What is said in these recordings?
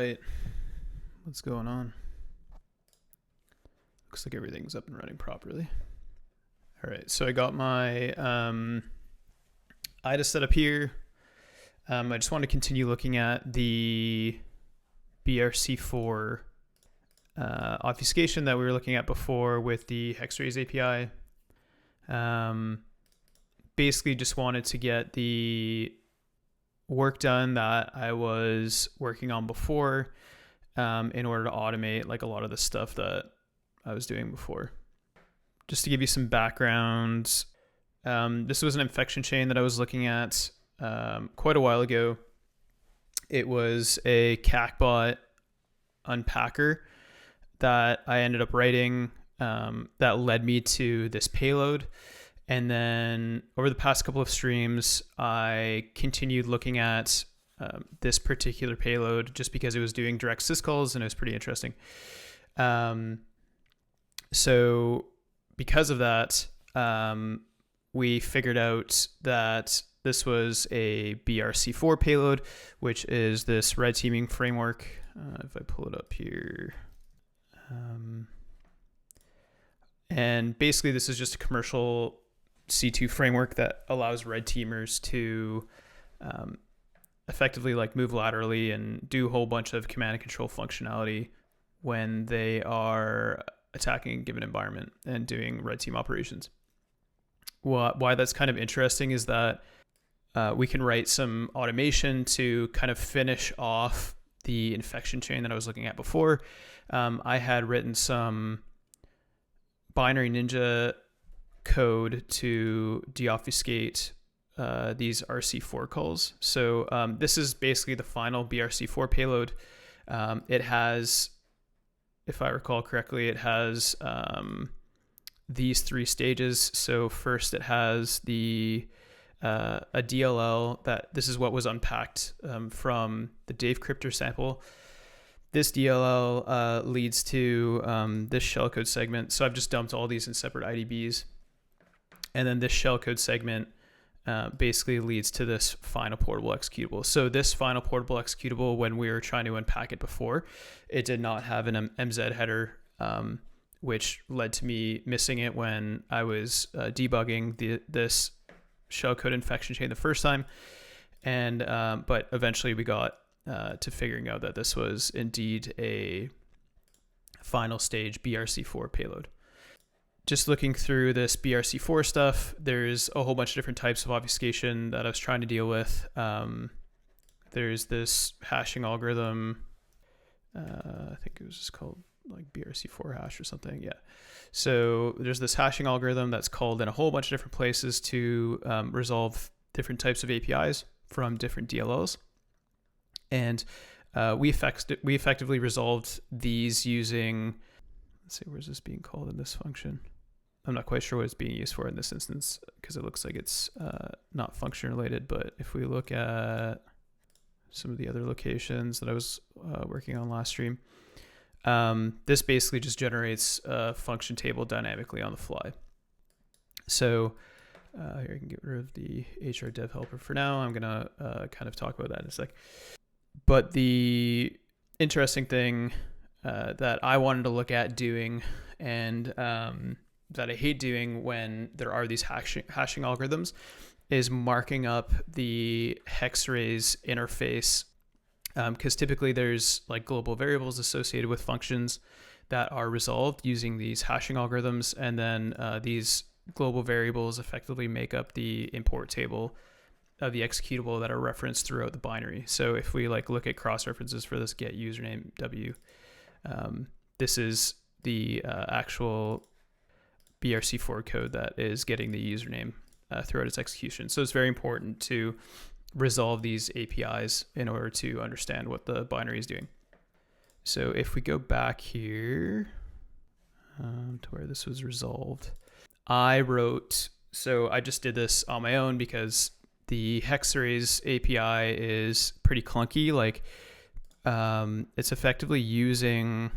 right. What's going on? Looks like everything's up and running properly. All right, so I got my IDA set up here. I just want to continue looking at the BRC4 obfuscation that we were looking at before with the Hex-Rays API. Basically just wanted to get the work done that I was working on before in order to automate like a lot of the stuff that I was doing before. Just to give you some background, this was an infection chain that I was looking at quite a while ago. It was a CACbot unpacker that I ended up writing that led me to this payload. And then over the past couple of streams, I continued looking at this particular payload just because it was doing direct syscalls and it was pretty interesting. So because of that, we figured out that this was a BRC4 payload, which is this red teaming framework. If I pull it up here. And basically this is just a commercial C2 framework that allows red teamers to effectively like move laterally and do a whole bunch of command and control functionality when they are attacking a given environment and doing red team operations. Why that's kind of interesting is that we can write some automation to kind of finish off the infection chain that I was looking at before. I had written some binary ninja code to deobfuscate these RC4 calls. So this is basically the final BRC4 payload. It has, if I recall correctly, it has these three stages. So first it has a DLL that this is what was unpacked from the Dave Crypter sample. This DLL leads to this shellcode segment. So I've just dumped all these in separate IDBs. And then this shellcode segment basically leads to this final portable executable. So this final portable executable, when we were trying to unpack it before, it did not have an MZ header, which led to me missing it when I was debugging this shellcode infection chain the first time. And but eventually we got to figuring out that this was indeed a final stage BRC4 payload. Just looking through this BRC4 stuff, there's a whole bunch of different types of obfuscation that I was trying to deal with. There's this hashing algorithm. I think it was just called like BRC4 hash or something. Yeah. So there's this hashing algorithm that's called in a whole bunch of different places to resolve different types of APIs from different DLLs. And we effectively resolved these using, let's see, where's this being called in this function? I'm not quite sure what it's being used for in this instance because it looks like it's not function related. But if we look at some of the other locations that I was working on last stream, this basically just generates a function table dynamically on the fly. So here I can get rid of the HR dev helper for now. I'm going to kind of talk about that in a sec. But the interesting thing that I wanted to look at doing and that I hate doing when there are these hashing algorithms is marking up the Hex-Rays interface because typically there's like global variables associated with functions that are resolved using these hashing algorithms, and then these global variables effectively make up the import table of the executable that are referenced throughout the binary. So if we like look at cross references for this get username W, this is the actual BRC4 code that is getting the username throughout its execution. So it's very important to resolve these APIs in order to understand what the binary is doing. So if we go back here to where this was resolved, I just did this on my own because the Hex-Rays API is pretty clunky. Like it's effectively using,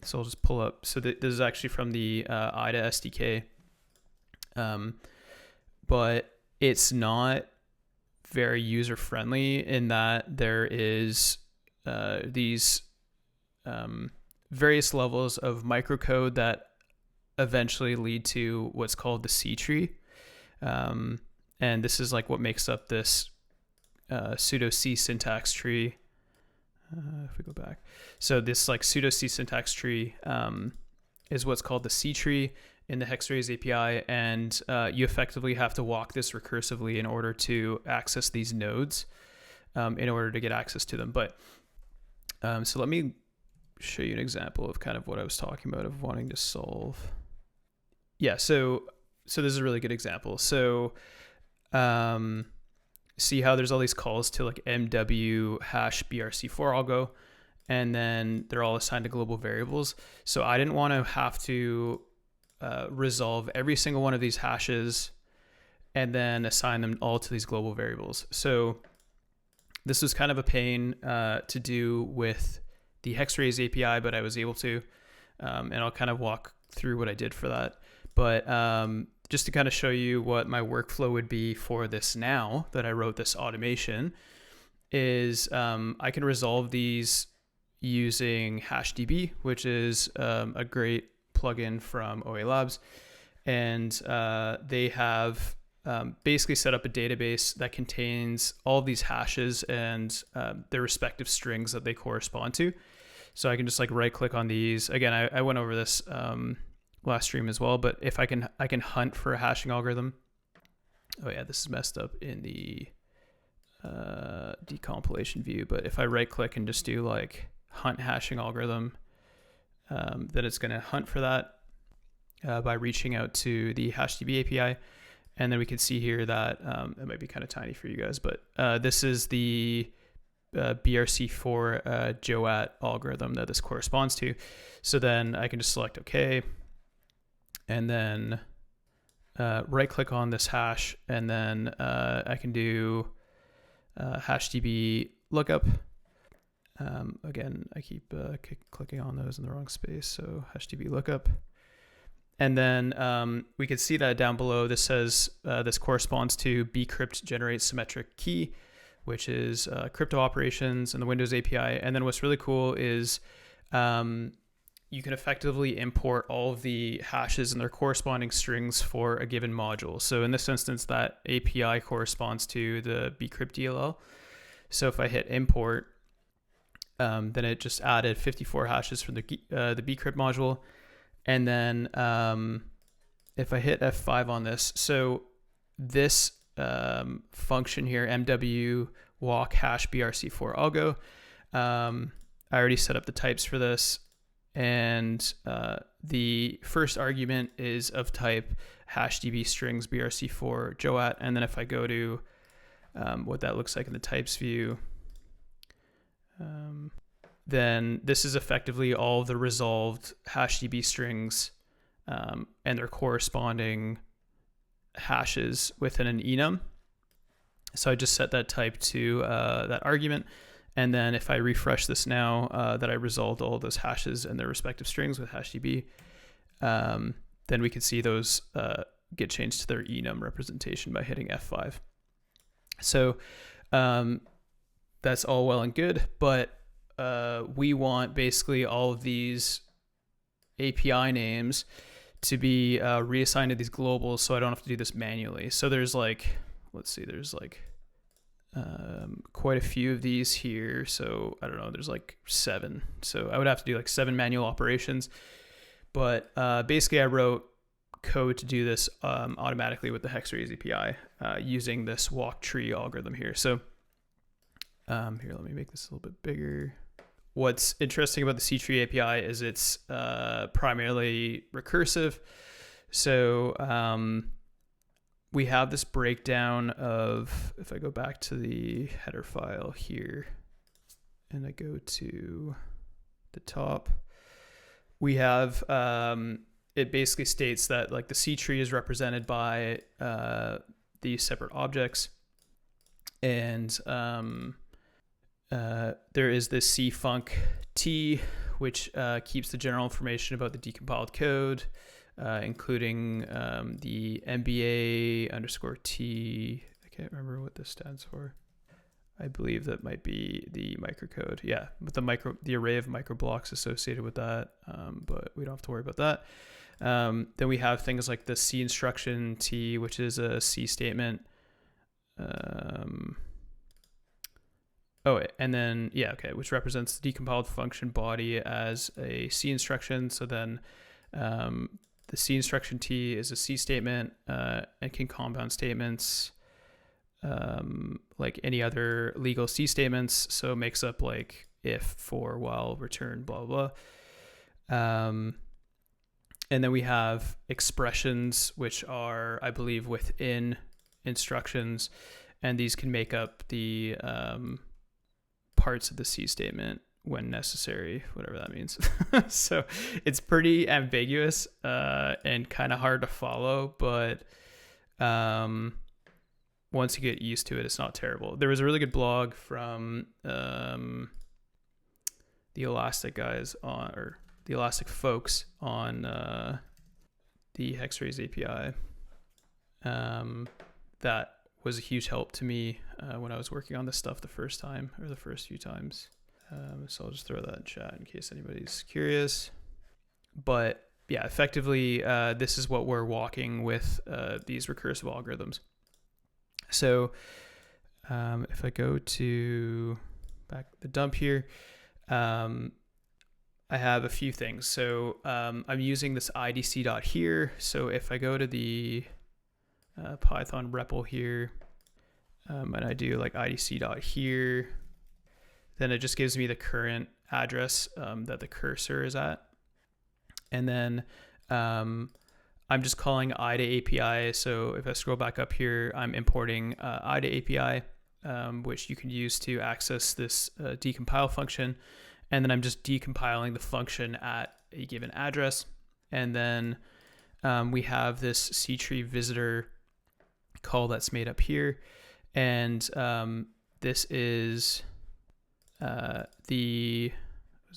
so I'll just pull up. So this is actually from the IDA SDK, but it's not very user friendly in that there is these various levels of microcode that eventually lead to what's called the C tree. And this is like what makes up this pseudo C syntax tree. If we go back, so this like pseudo C syntax tree is what's called the C tree in the Hex-Rays API, and you effectively have to walk this recursively in order to access these nodes, in order to get access to them. But so let me show you an example of kind of what I was talking about of wanting to solve. Yeah, so this is a really good example. So see how there's all these calls to like MW hash BRC4 algo, and then they're all assigned to global variables. So I didn't want to have to resolve every single one of these hashes and then assign them all to these global variables. So this was kind of a pain to do with the Hex-Rays API, but I was able to, and I'll kind of walk through what I did for that. But just to kind of show you what my workflow would be for this now that I wrote this automation is I can resolve these using HashDB, which is a great plugin from OA Labs. And they have basically set up a database that contains all of these hashes and their respective strings that they correspond to. So I can just like right click on these. Again, I went over this last stream as well, but if I can hunt for a hashing algorithm. Oh yeah, this is messed up in the decompilation view, but if I right click and just do like hunt hashing algorithm, then it's going to hunt for that by reaching out to the HashDB API. And then we can see here that it might be kind of tiny for you guys, but this is the BRC4 JOAT algorithm that this corresponds to. So then I can just select OK, and then right click on this hash, and then I can do HashDB lookup. Again, I keep clicking on those in the wrong space, so HashDB lookup. And then we can see that down below, this says this corresponds to bcrypt generate symmetric key, which is crypto operations in the Windows API. And then what's really cool is you can effectively import all of the hashes and their corresponding strings for a given module. So in this instance, that API corresponds to the bcrypt DLL. So if I hit import, then it just added 54 hashes from the bcrypt module. And then if I hit F5 on this, so this function here, MW walk hash BRC4 algo, I already set up the types for this. And the first argument is of type HashDB strings BRC4 JOAT. And then if I go to what that looks like in the types view, then this is effectively all of the resolved HashDB strings and their corresponding hashes within an enum. So I just set that type to that argument. And then if I refresh this now that I resolved all of those hashes and their respective strings with HashDB, then we can see those get changed to their enum representation by hitting F5. So that's all well and good, but we want basically all of these API names to be reassigned to these globals, so I don't have to do this manually. So there's like, let's see, there's like quite a few of these here. So I don't know, there's like 7. So I would have to do like 7 manual operations. But basically I wrote code to do this automatically with the Hex-Rays API using this walk tree algorithm here. So here, let me make this a little bit bigger. What's interesting about the C-Tree API is it's primarily recursive. So we have this breakdown of, if I go back to the header file here and I go to the top, we have, it basically states that like the C-Tree is represented by these separate objects. And there is this cfunc t, which keeps the general information about the decompiled code, including the MBA _t. I can't remember what this stands for. I believe that might be the microcode. Yeah, with the array of microblocks associated with that, but we don't have to worry about that. Then we have things like the C instruction T, which is a C statement. And then, yeah, okay, which represents the decompiled function body as a C instruction. So then the C instruction T is a C statement and can compound statements like any other legal C statements. So it makes up like if, for, while, return, blah, blah. And then we have expressions, which are, I believe, within instructions. And these can make up the parts of the C statement when necessary, whatever that means. So it's pretty ambiguous and kind of hard to follow, but once you get used to it, it's not terrible. There was a really good blog from the Elastic guys or the Elastic folks on the Hex-Rays API that was a huge help to me when I was working on this stuff the first few times. So I'll just throw that in chat in case anybody's curious. But yeah, effectively, this is what we're walking with these recursive algorithms. So if I go to back the dump here, I have a few things. So I'm using this idc.here. So if I go to the Python REPL here, and I do like idc.here, then it just gives me the current address that the cursor is at. And then I'm just calling I to API. So if I scroll back up here, I'm importing I to API, which you can use to access this decompile function. And then I'm just decompiling the function at a given address. And then we have this ctree visitor call that's made up here. And this is was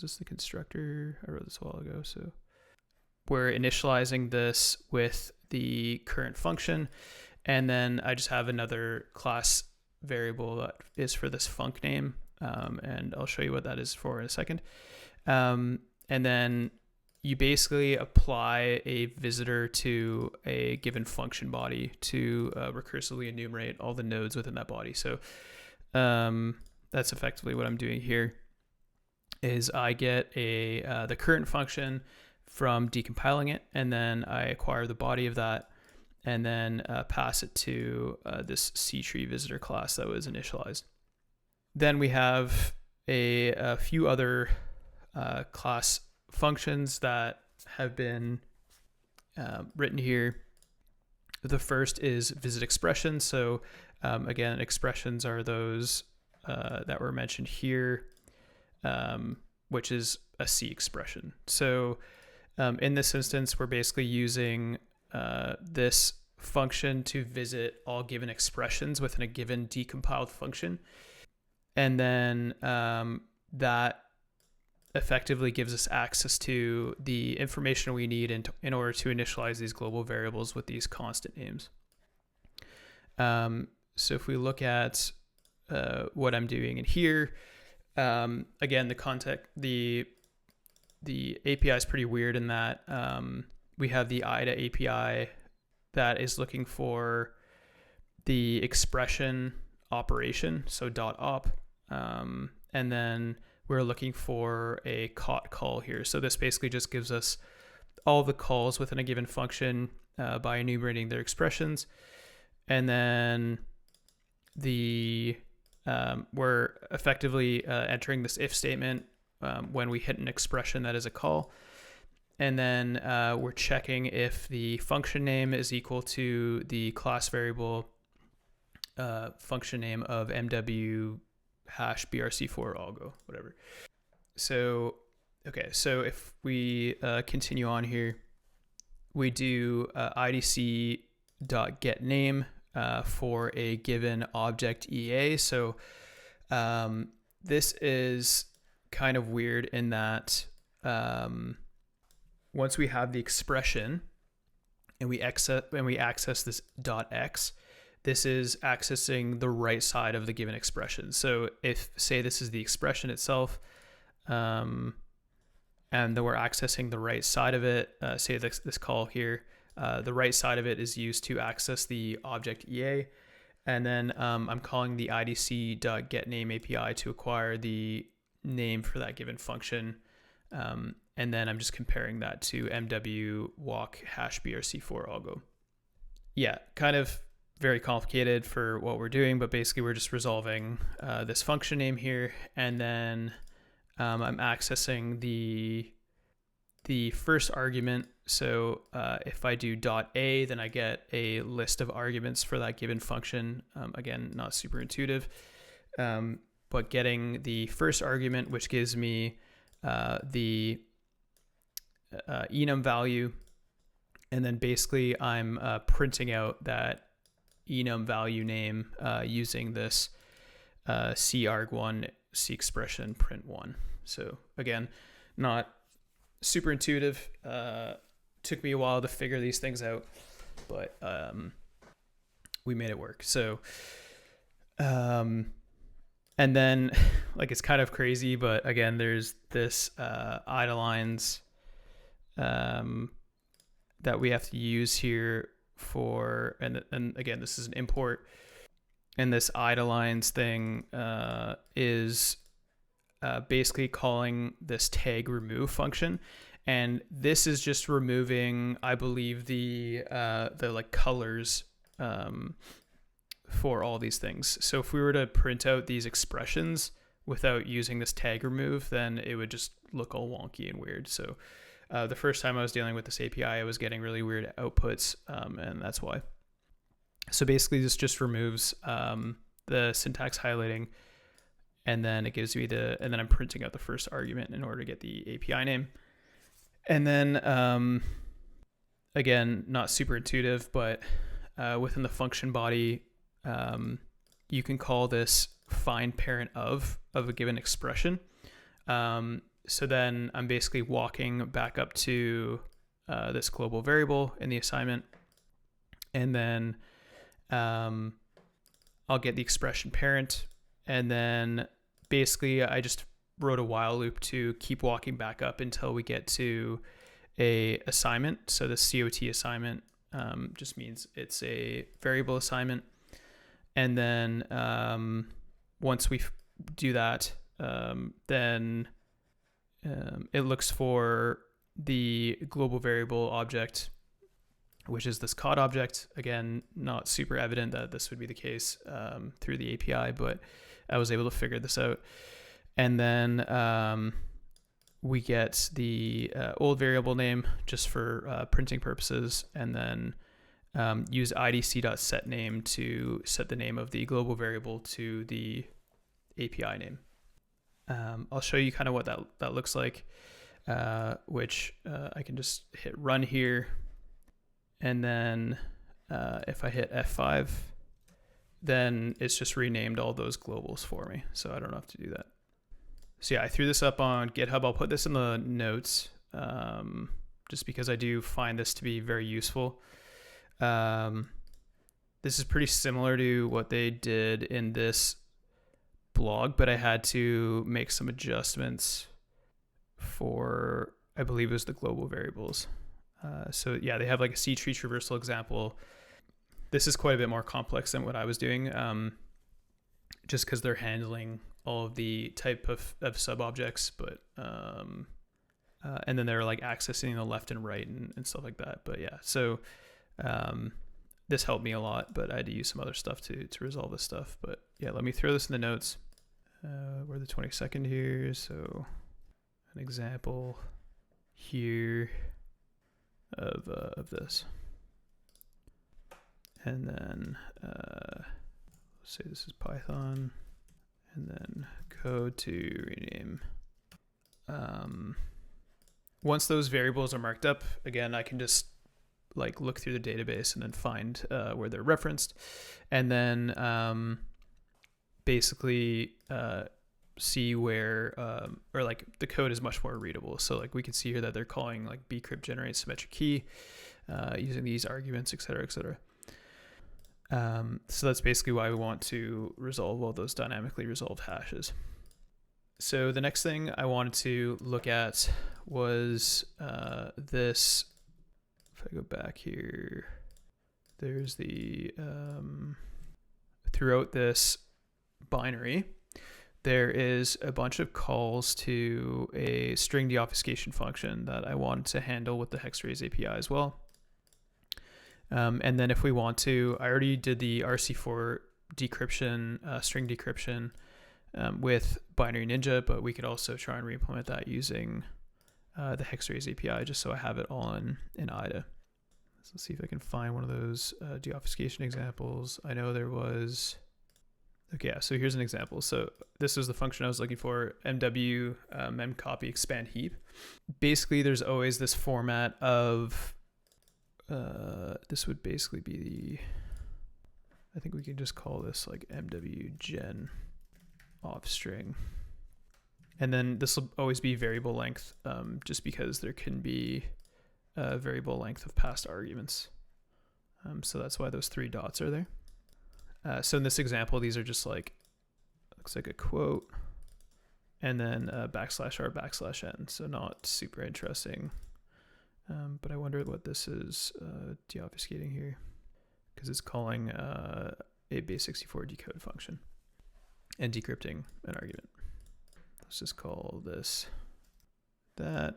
this the constructor? I wrote this a while ago. So we're initializing this with the current function. And then I just have another class variable that is for this func name. And I'll show you what that is for in a second. And then you basically apply a visitor to a given function body to recursively enumerate all the nodes within that body. So that's effectively what I'm doing here is I get the current function from decompiling it, and then I acquire the body of that and then pass it to this ctree visitor class that was initialized. Then we have a few other class functions that have been written here. The first is visit expressions. So again, expressions are those that were mentioned here, which is a C expression. So in this instance, we're basically using this function to visit all given expressions within a given decompiled function. And then that effectively gives us access to the information we need in order to initialize these global variables with these constant names. So if we look at what I'm doing in here, again, the API is pretty weird in that we have the I to API that is looking for the expression operation, so .op, and then we're looking for a caught call here. So this basically just gives us all the calls within a given function by enumerating their expressions. And then we're effectively entering this if statement when we hit an expression that is a call. And then we're checking if the function name is equal to the class variable function name of MW hash BRC4 algo, whatever. So, okay, so if we continue on here, we do idc.getName for a given object EA. So this is kind of weird in that once we have the expression and we access this .x, this is accessing the right side of the given expression. So if, say, this is the expression itself, and then we're accessing the right side of it, say this call here, the right side of it is used to access the object EA. And then I'm calling the idc.getName API to acquire the name for that given function. And then I'm just comparing that to MW walk hash BRC4 algo. Yeah, kind of very complicated for what we're doing, but basically we're just resolving this function name here. And then I'm accessing the first argument. So if I do .a, then I get a list of arguments for that given function. Again, not super intuitive, but getting the first argument, which gives me the enum value, and then basically I'm printing out that enum value name using this carg1 c expression print1. So again, not super intuitive. Took me a while to figure these things out, but we made it work. So and then like, it's kind of crazy, but again, there's this idlines that we have to use here for, and again, this is an import, and this idlines thing is basically calling this tag remove function, and this is just removing, I believe, the like colors for all these things. So if we were to print out these expressions without using this tag remove, then it would just look all wonky and weird. So the first time I was dealing with this API, I was getting really weird outputs, and that's why. So basically this just removes the syntax highlighting, and then it gives me and then I'm printing out the first argument in order to get the API name. And then again, not super intuitive, but within the function body, you can call this find parent of a given expression. So then I'm basically walking back up to this global variable in the assignment, and then I'll get the expression parent, and then basically I just wrote a while loop to keep walking back up until we get to a assignment. So the COT assignment just means it's a variable assignment. And then once we do that, then it looks for the global variable object, which is this COD object. Again, not super evident that this would be the case through the API, but I was able to figure this out. And then we get the old variable name just for printing purposes, and then use idc.setName to set the name of the global variable to the API name. I'll show you kind of what that looks like, which I can just hit run here, and then if I hit F5, then it's just renamed all those globals for me, so I don't have to do that. So yeah, I threw this up on GitHub. I'll put this in the notes just because I do find this to be very useful. This is pretty similar to what they did in this blog, but I had to make some adjustments for, I believe it was the global variables. So yeah, they have like a C tree traversal example. This is quite a bit more complex than what I was doing, just because they're handling all of the type of sub objects, but and then they're like accessing the left and right and stuff like that. But yeah, so this helped me a lot, but I had to use some other stuff to resolve this stuff. But yeah, let me throw this in the notes. We're the 22nd here, so an example here of this, and then let's say this is Python, and then code to rename. Once those variables are marked up, again, I can just like look through the database and then find where they're referenced, and then basically see where or like the code is much more readable. So like we can see here that they're calling like bcrypt generate symmetric key using these arguments, etc., etc. So that's basically why we want to resolve all those dynamically resolved hashes. So the next thing I wanted to look at was this. If I go back here, there's the throughout this binary, there is a bunch of calls to a string deobfuscation function that I wanted to handle with the Hex-Rays API as well. And then if we want to, I already did the BRC4 decryption, string decryption with Binary Ninja, but we could also try and re-implement that using the Hex-Rays API, just so I have it all in IDA. So let's see if I can find one of those deobfuscation examples. I know there was, okay, yeah, so here's an example. So this is the function I was looking for, MW memcopy expand heap. Basically, there's always this format of, this would basically be the, I think we can just call this like MW gen off string. And then this will always be variable length, just because there can be a variable length of past arguments. So that's why those 3 dots are there. So in this example, these are just like, looks like a quote, and then /r/n. So not super interesting. But I wonder what this is deobfuscating here, because it's calling a base64 decode function and decrypting an argument. Let's just call this that.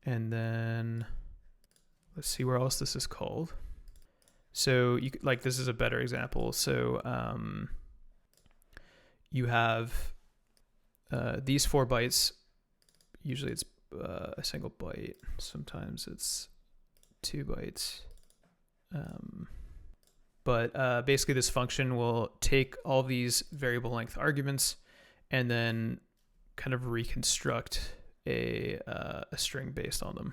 And then let's see where else this is called. So you like, this is a better example. So you have these 4 bytes. Usually it's a single byte. Sometimes it's 2 bytes. But basically this function will take all these variable length arguments and then kind of reconstruct a string based on them.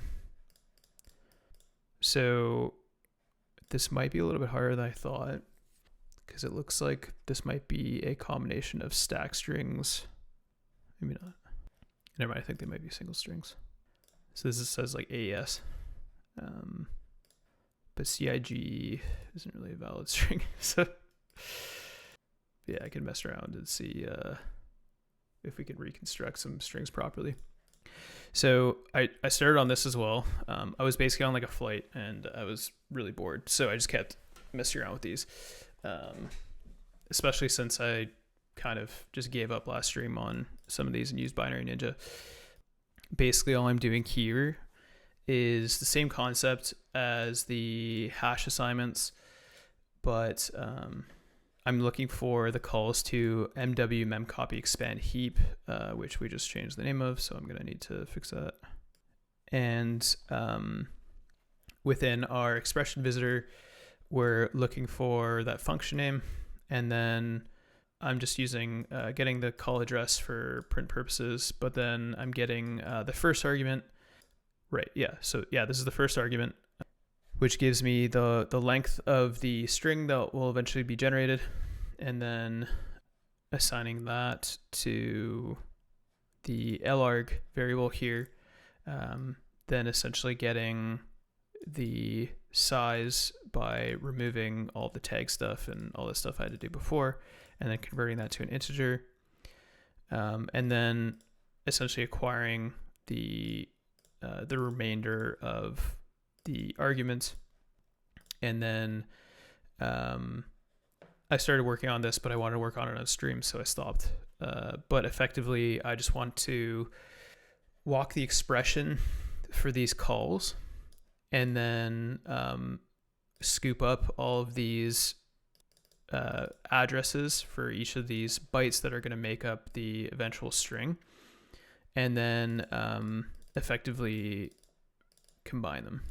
So this might be a little bit harder than I thought, because it looks like this might be a combination of stack strings. Maybe not. Never mind, I think they might be single strings. So this says like AES. But CIG isn't really a valid string. So yeah, I can mess around and see if we can reconstruct some strings properly. So I started on this as well. I was basically on like a flight and I was really bored. So I just kept messing around with these, especially since I kind of just gave up last stream on some of these and used Binary Ninja. Basically all I'm doing here is the same concept as the hash assignments, but I'm looking for the calls to MW memcopy expand heap, which we just changed the name of, so I'm going to need to fix that. And within our expression visitor, we're looking for that function name, and then I'm just using getting the call address for print purposes, but then I'm getting the first argument. Right, yeah, so yeah, this is the first argument, which gives me the length of the string that will eventually be generated, and then assigning that to the larg variable here, then essentially getting the size by removing all the tag stuff and all the stuff I had to do before, and then converting that to an integer, and then essentially acquiring the remainder of the arguments. And then I started working on this, but I wanted to work on it on stream, so I stopped. But effectively, I just want to walk the expression for these calls and then scoop up all of these addresses for each of these bytes that are going to make up the eventual string, and then effectively combine them.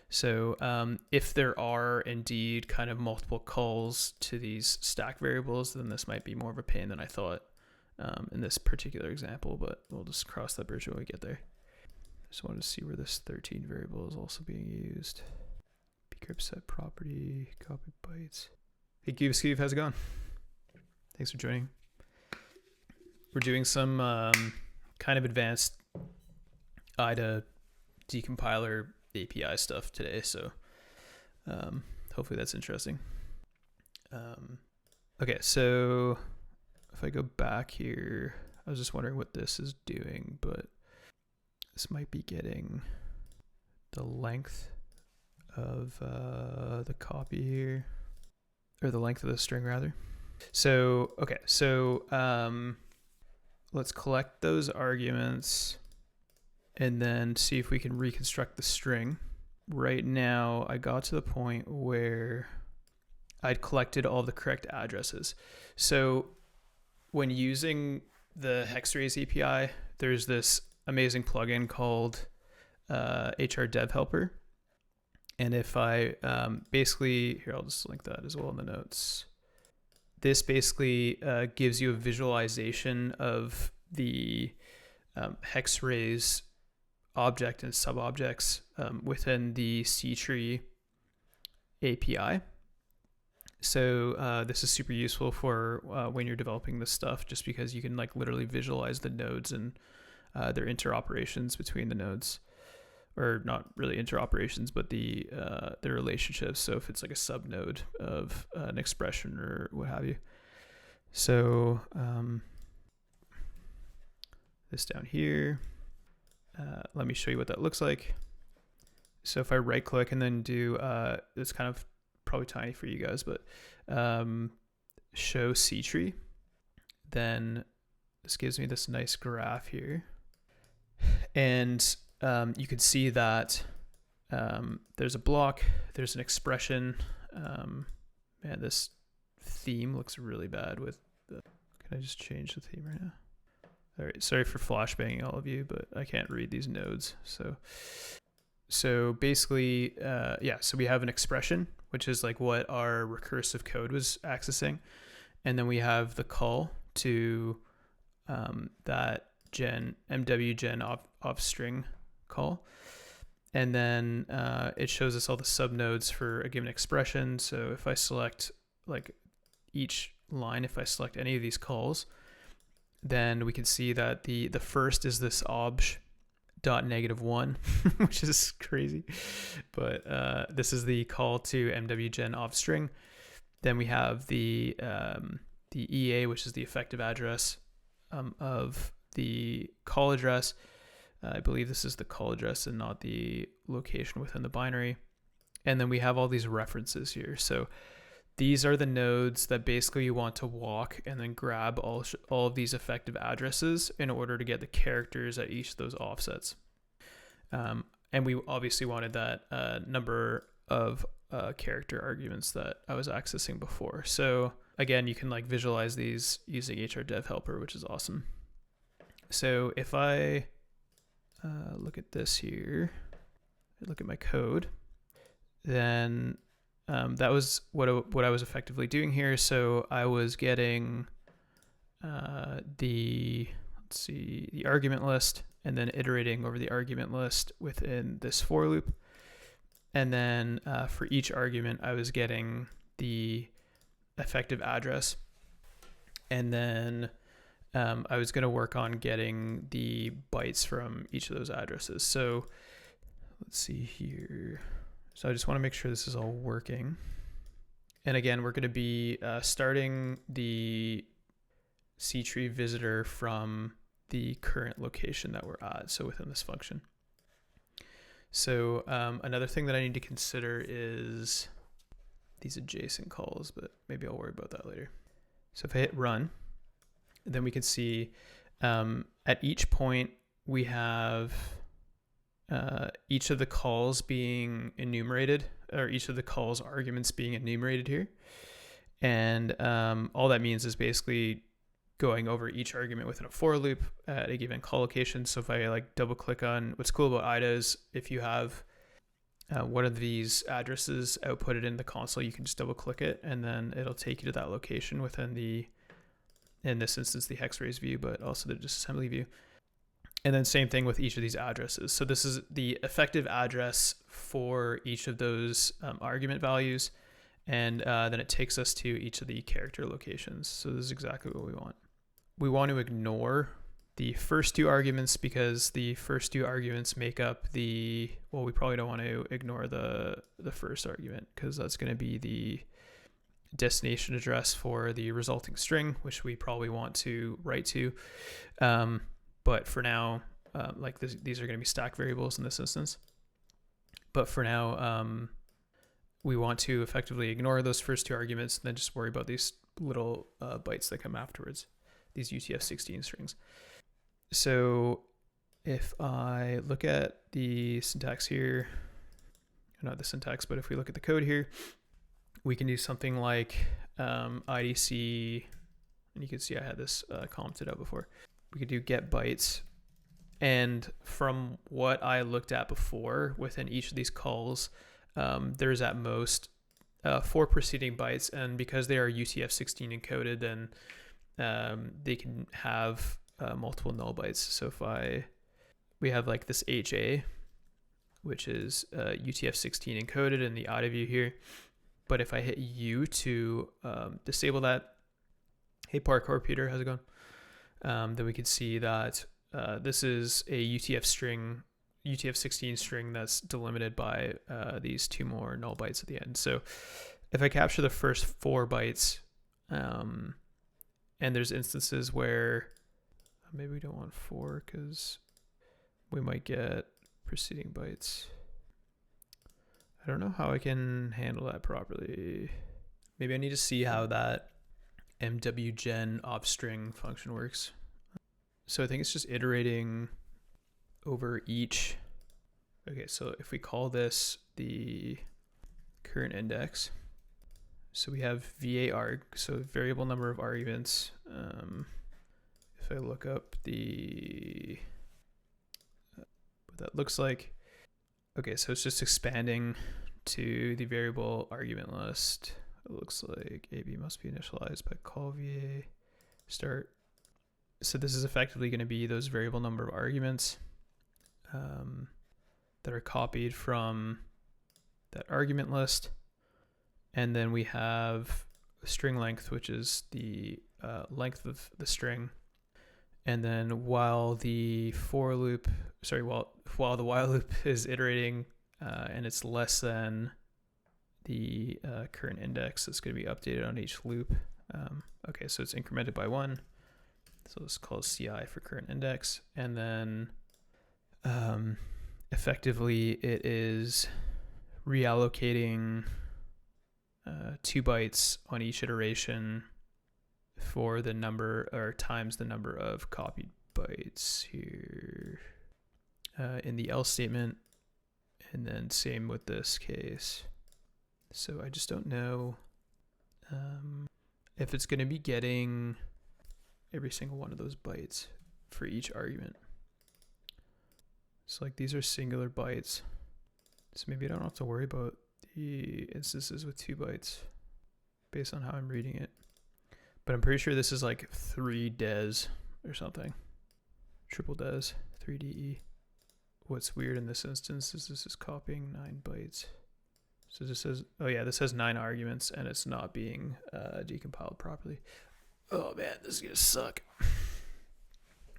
So if there are indeed kind of multiple calls to these stack variables, then this might be more of a pain than I thought in this particular example, but we'll just cross that bridge when we get there. Just wanted to see where this 13 variable is also being used. Bcrypt set property, copy bytes. Hey Steve, how's it going? Thanks for joining. We're doing some kind of advanced IDA decompiler API stuff today, so Hopefully that's interesting. Okay, so if I go back here, I was just wondering what this is doing, but this might be getting the length of the copy here, or the length of the string rather. So, okay, so let's collect those arguments and then see if we can reconstruct the string. Right now, I got to the point where I'd collected all the correct addresses. So when using the Hex-Rays API, there's this amazing plugin called HR Dev Helper. And if I basically, here, I'll just link that as well in the notes. This basically gives you a visualization of the Hex-Rays object and sub-objects within the C-Tree API. So this is super useful for when you're developing this stuff, just because you can like literally visualize the nodes and their interoperations between the nodes, or not really interoperations, but the their relationships. So if it's like a sub node of an expression or what have you. So this down here, let me show you what that looks like. So if I right click and then do, it's kind of probably tiny for you guys, but show C-Tree, then this gives me this nice graph here. And you can see that there's a block, there's an expression. Man, this theme looks really bad with the, can I just change the theme right now? All right, sorry for flashbanging all of you, but I can't read these nodes. So basically, yeah, so we have an expression, which is like what our recursive code was accessing. And then we have the call to that MW gen off string call. And then it shows us all the subnodes for a given expression. So if I select like each line, if I select any of these calls, then we can see that the first is this obj dot -1, which is crazy. But this is the call to MW gen off string. Then we have the EA, which is the effective address of the call address. I believe this is the call address and not the location within the binary. And then we have all these references here. So these are the nodes that basically you want to walk and then grab all of these effective addresses in order to get the characters at each of those offsets. And we obviously wanted that number of character arguments that I was accessing before. So again, you can like visualize these using HR Dev Helper, which is awesome. So if I look at this here, look at my code, then that was what I was effectively doing here. So I was getting the argument list and then iterating over the argument list within this for loop. And then for each argument, I was getting the effective address. And then I was going to work on getting the bytes from each of those addresses. So let's see here. So I just want to make sure this is all working. And again, we're going to be starting the C-Tree visitor from the current location that we're at, so within this function. So another thing that I need to consider is these adjacent calls, but maybe I'll worry about that later. So if I hit run, then we can see at each point we have each of the calls being enumerated, or each of the calls arguments being enumerated here. And all that means is basically going over each argument within a for loop at a given call location. So if I like double click on, what's cool about IDA is if you have one of these addresses outputted in the console, you can just double click it and then it'll take you to that location within the, in this instance, the Hex-Rays view, but also the disassembly view. And then same thing with each of these addresses. So this is the effective address for each of those argument values. And then it takes us to each of the character locations. So this is exactly what we want. We want to ignore the first two arguments, because the first two arguments make up the, well, we probably don't want to ignore the first argument, because that's going to be the destination address for the resulting string, which we probably want to write to. But for now, like these are going to be stack variables in this instance. But for now, we want to effectively ignore those first two arguments and then just worry about these little bytes that come afterwards, these UTF-16 strings. So if I look at the syntax here, not the syntax, but if we look at the code here, we can do something like IDC, and you can see I had this commented out before. We could do get bytes. And from what I looked at before, within each of these calls, there's at most 4 preceding bytes. And because they are UTF-16 encoded, then they can have multiple null bytes. So if we have like this HA, which is UTF-16 encoded in the audio view here. But if I hit U to disable that, hey parkour Peter, how's it going? Then we can see that this is a UTF-16 string that's delimited by these 2 more null bytes at the end. So if I capture the first 4 bytes, and there's instances where maybe we don't want 4 because we might get preceding bytes. I don't know how I can handle that properly. Maybe I need to see how that mwgen obstring function works. So I think it's just iterating over each. Okay, so if we call this the current index, so we have va_arg, so variable number of arguments. If I look up what that looks like. Okay, so it's just expanding to the variable argument list. It looks like AB must be initialized by call va start. So this is effectively going to be those variable number of arguments that are copied from that argument list. And then we have string length, which is the length of the string. And then while the while the while loop is iterating and it's less than the current index, it's going to be updated on each loop. Okay, so it's incremented by 1. So let's call it CI for current index. And then effectively it is reallocating 2 bytes on each iteration for the number, or times the number of copied bytes here in the else statement, and then same with this case. So I just don't know if it's going to be getting every single one of those bytes for each argument. So like these are singular bytes, so maybe I don't have to worry about the instances with 2 bytes based on how I'm reading it. But I'm pretty sure this is like 3 des or something. Triple des, 3DE. What's weird in this instance is this is copying 9 bytes. So this says, oh yeah, this has 9 arguments and it's not being decompiled properly. Oh man, this is gonna suck.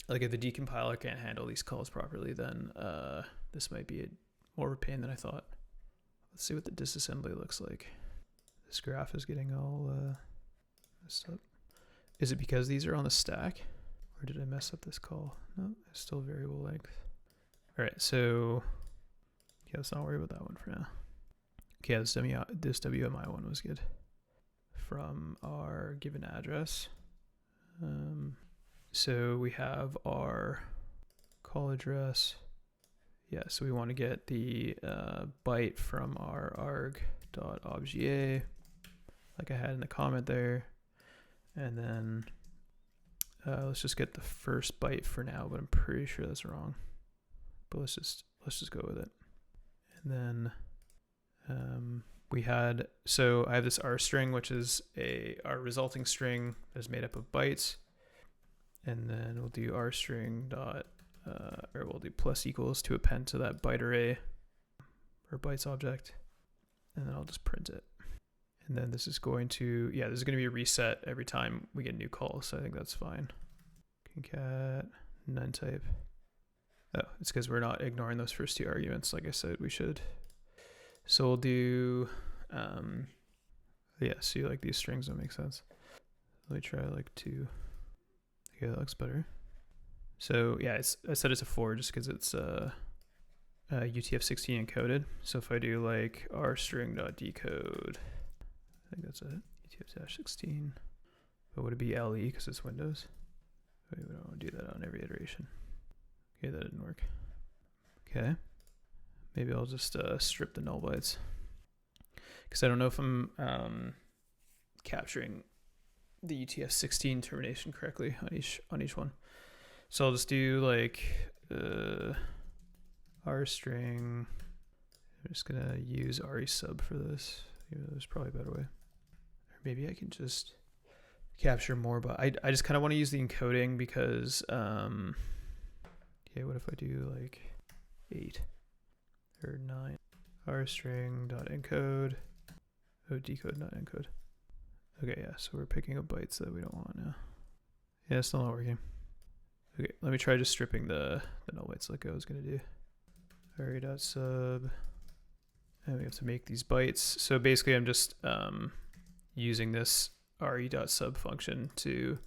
Like if the decompiler can't handle these calls properly, then this might be more of a pain than I thought. Let's see what the disassembly looks like. This graph is getting all messed up. Is it because these are on the stack? Or did I mess up this call? No, it's still variable length. All right, so yeah, let's not worry about that one for now. Okay, this WMI one was good. From our given address. So we have our call address. Yeah, so we want to get the byte from our arg.obga, like I had in the comment there. And then let's just get the first byte for now, but I'm pretty sure that's wrong. But let's just go with it. And then so I have this R string, which is our resulting string that's made up of bytes. And then we'll do R string dot, or we'll do plus equals to append to that byte array or bytes object. And then I'll just print it. And then this is going to, this is going to be a reset every time we get a new call. So I think that's fine. Concat none type. Oh, it's because we're not ignoring those first two arguments like I said we should. So we'll do, yeah, see, like these strings don't make sense. Let me try like 2. Okay, that looks better. So yeah, I said it's a 4 just because it's UTF-16 encoded. So if I do like rstring.decode, I think that's it, UTF-16. But would it be LE because it's Windows? Wait, we don't want to do that on every iteration. Okay, that didn't work. Okay, maybe I'll just strip the null bytes because I don't know if I'm capturing the UTF-16 termination correctly on each one. So I'll just do like rstring. I'm just gonna use re sub for this. There's probably a better way. Or maybe I can just capture more, but I just kind of want to use the encoding because okay, what if I do like 8 or 9 rstring.encode, oh, decode.encode. Okay, yeah, so we're picking up bytes that we don't want now. Yeah, it's still not working. Okay, let me try just stripping the null bytes like I was gonna do. re.sub, and we have to make these bytes. So basically I'm just using this re.sub function to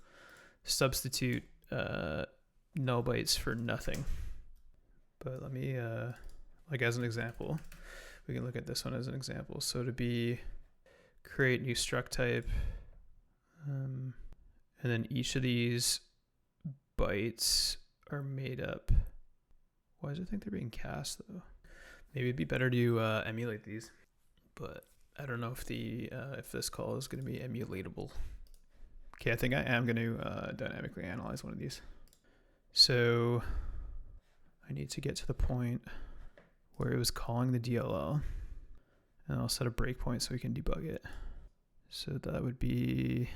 substitute null bytes for nothing. But let me, like as an example, we can look at this one as an example. So to be create new struct type, and then each of these bytes are made up. Why does it think they're being cast though? Maybe it'd be better to emulate these, but I don't know if the if this call is going to be emulatable. Okay, I think I am going to dynamically analyze one of these. So I need to get to the point where it was calling the DLL, and I'll set a breakpoint so we can debug it. So that would be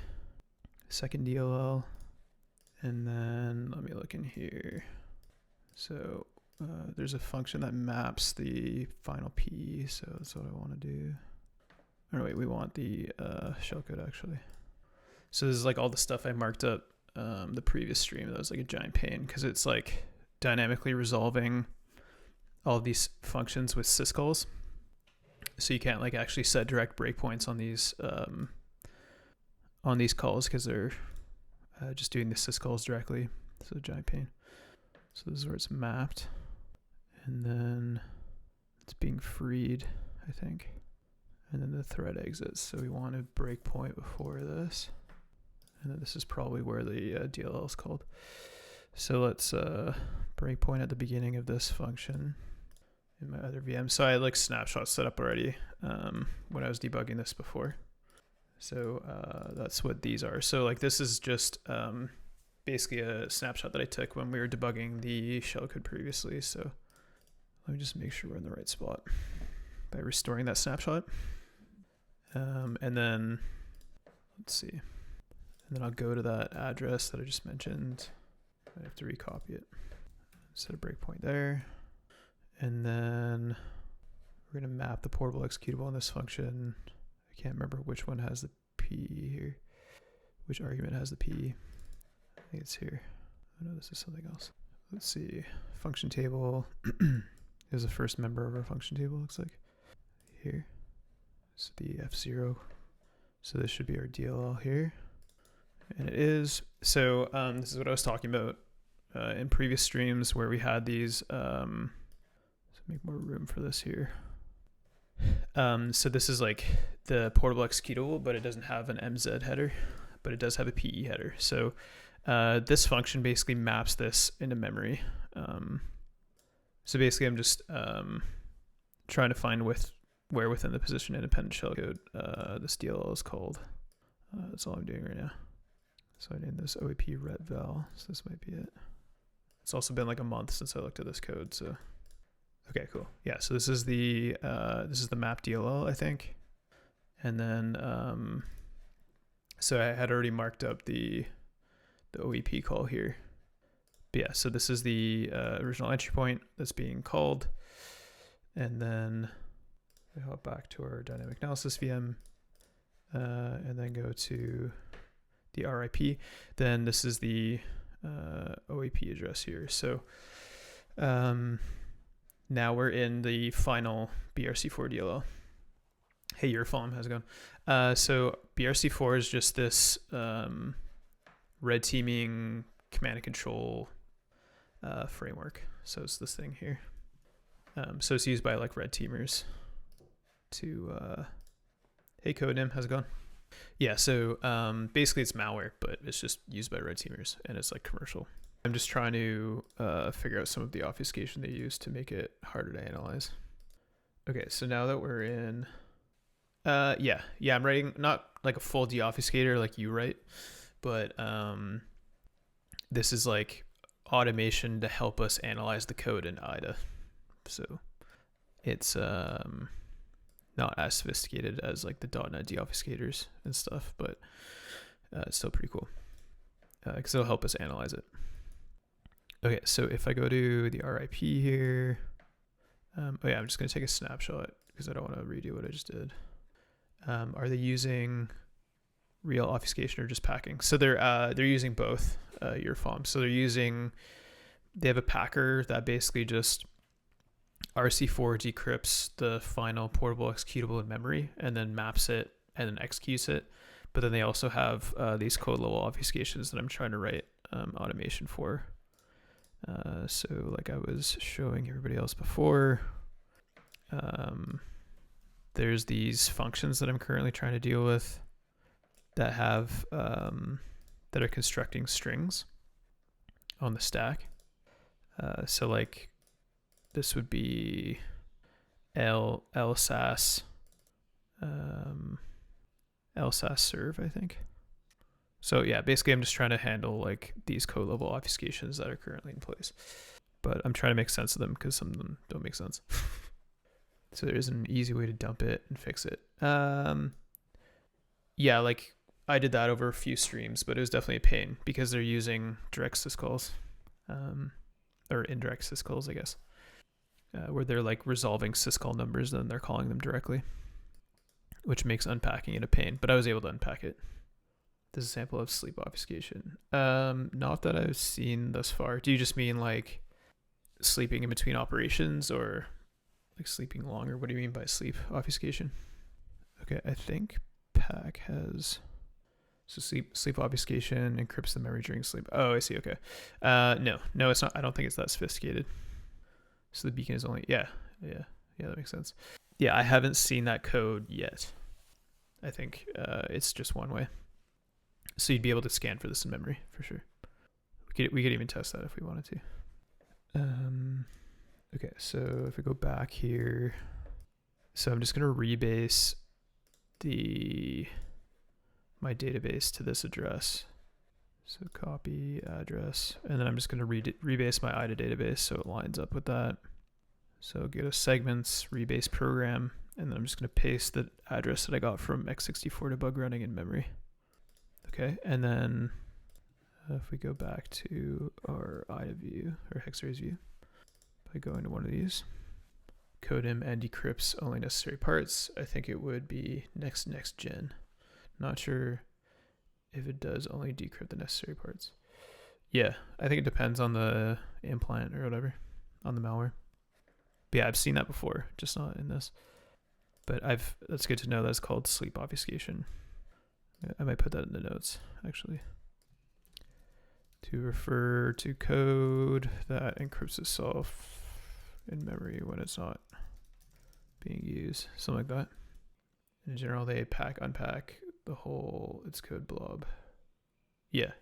second DLL, and then let me look in here. So there's a function that maps the final P, so that's what I want to do. Oh wait, we want the shellcode actually. So this is like all the stuff I marked up the previous stream. That was like a giant pain because it's like dynamically resolving all of these functions with syscalls. So you can't like actually set direct breakpoints on these calls because they're just doing the syscalls directly. So a giant pain. So this is where it's mapped, and then it's being freed, I think. And then the thread exits. So we want a breakpoint before this. And then this is probably where the DLL is called. So let's breakpoint at the beginning of this function in my other VM. So I had like snapshots set up already when I was debugging this before. So that's what these are. So like this is just basically a snapshot that I took when we were debugging the shellcode previously. So let me just make sure we're in the right spot by restoring that snapshot. And then let's see. And then I'll go to that address that I just mentioned. I have to recopy it. Set a breakpoint there. And then we're going to map the portable executable in this function. I can't remember which one has the P here. Which argument has the P? I think it's here. Oh no, this is something else. Let's see. Function table. Is the first member of our function table, looks like. Here. So the F0. So this should be our DLL here. And it is. So this is what I was talking about in previous streams where we had these. Let's make more room for this here. So this is like the portable executable, but it doesn't have an MZ header, but it does have a PE header. So this function basically maps this into memory. So basically I'm just trying to find where within the position independent shellcode this DLL is called. That's all I'm doing right now. So I named this OAP ret val, so this might be it. It's also been like a month since I looked at this code, so. Okay, cool. Yeah, so this is the map DLL, I think. And then, so I had already marked up the OEP call here. But yeah, so this is the original entry point that's being called. And then I hop back to our dynamic analysis VM, and then go to the RIP. Then this is the OAP address here. So now we're in the final BRC4 DLL. Hey, your phone, how's it going? So BRC4 is just this red teaming command and control framework. So it's this thing here. So it's used by like red teamers to hey Codenim, how's it going? Yeah, so basically it's malware, but it's just used by red teamers and it's like commercial. I'm just trying to figure out some of the obfuscation they use to make it harder to analyze. Okay, so now that we're in yeah, I'm writing not like a full deobfuscator like you write, but this is like automation to help us analyze the code in IDA. So it's not as sophisticated as like the .NET deobfuscators and stuff, but it's still pretty cool because it'll help us analyze it. Okay, so if I go to the RIP here, oh yeah, I'm just gonna take a snapshot because I don't want to redo what I just did. Are they using real obfuscation or just packing? So they're using both your FOM. So they have a packer that basically just RC4 decrypts the final portable executable in memory and then maps it and then executes it. But then they also have these code level obfuscations that I'm trying to write automation for. So like I was showing everybody else before, there's these functions that I'm currently trying to deal with that have that are constructing strings on the stack. So like this would be lsas serve, I think. So yeah, basically I'm just trying to handle like these code level obfuscations that are currently in place, but I'm trying to make sense of them because some of them don't make sense. So there's an easy way to dump it and fix it. Yeah, like I did that over a few streams, but it was definitely a pain because they're using direct syscalls, or indirect syscalls, I guess, where they're like resolving syscall numbers, then they're calling them directly, which makes unpacking it a pain, but I was able to unpack it. This is a sample of sleep obfuscation. Not that I've seen thus far. Do you just mean like sleeping in between operations or like sleeping longer? What do you mean by sleep obfuscation? Okay, I think pack has, so sleep obfuscation encrypts the memory during sleep. Oh, I see. Okay. No, it's not. I don't think it's that sophisticated. So the beacon is only, yeah, that makes sense. Yeah, I haven't seen that code yet. I think it's just one way. So you'd be able to scan for this in memory for sure. We could even test that if we wanted to. Okay, so if we go back here, so I'm just gonna rebase my database to this address. So copy address, and then I'm just gonna rebase my IDA database so it lines up with that. So go to segments, rebase program, and then I'm just gonna paste the address that I got from x64 debug running in memory. Okay, and then if we go back to our IDA view or Hex-Rays view, by going to one of these, Codim and decrypts only necessary parts. I think it would be next gen. Not sure if it does only decrypt the necessary parts. Yeah, I think it depends on the implant or whatever, on the malware. But yeah, I've seen that before, just not in this. But that's good to know. That's called sleep obfuscation. I might put that in the notes, actually. To refer to code that encrypts itself in memory when it's not being used, something like that. In general, they unpack the whole its code blob. Yeah,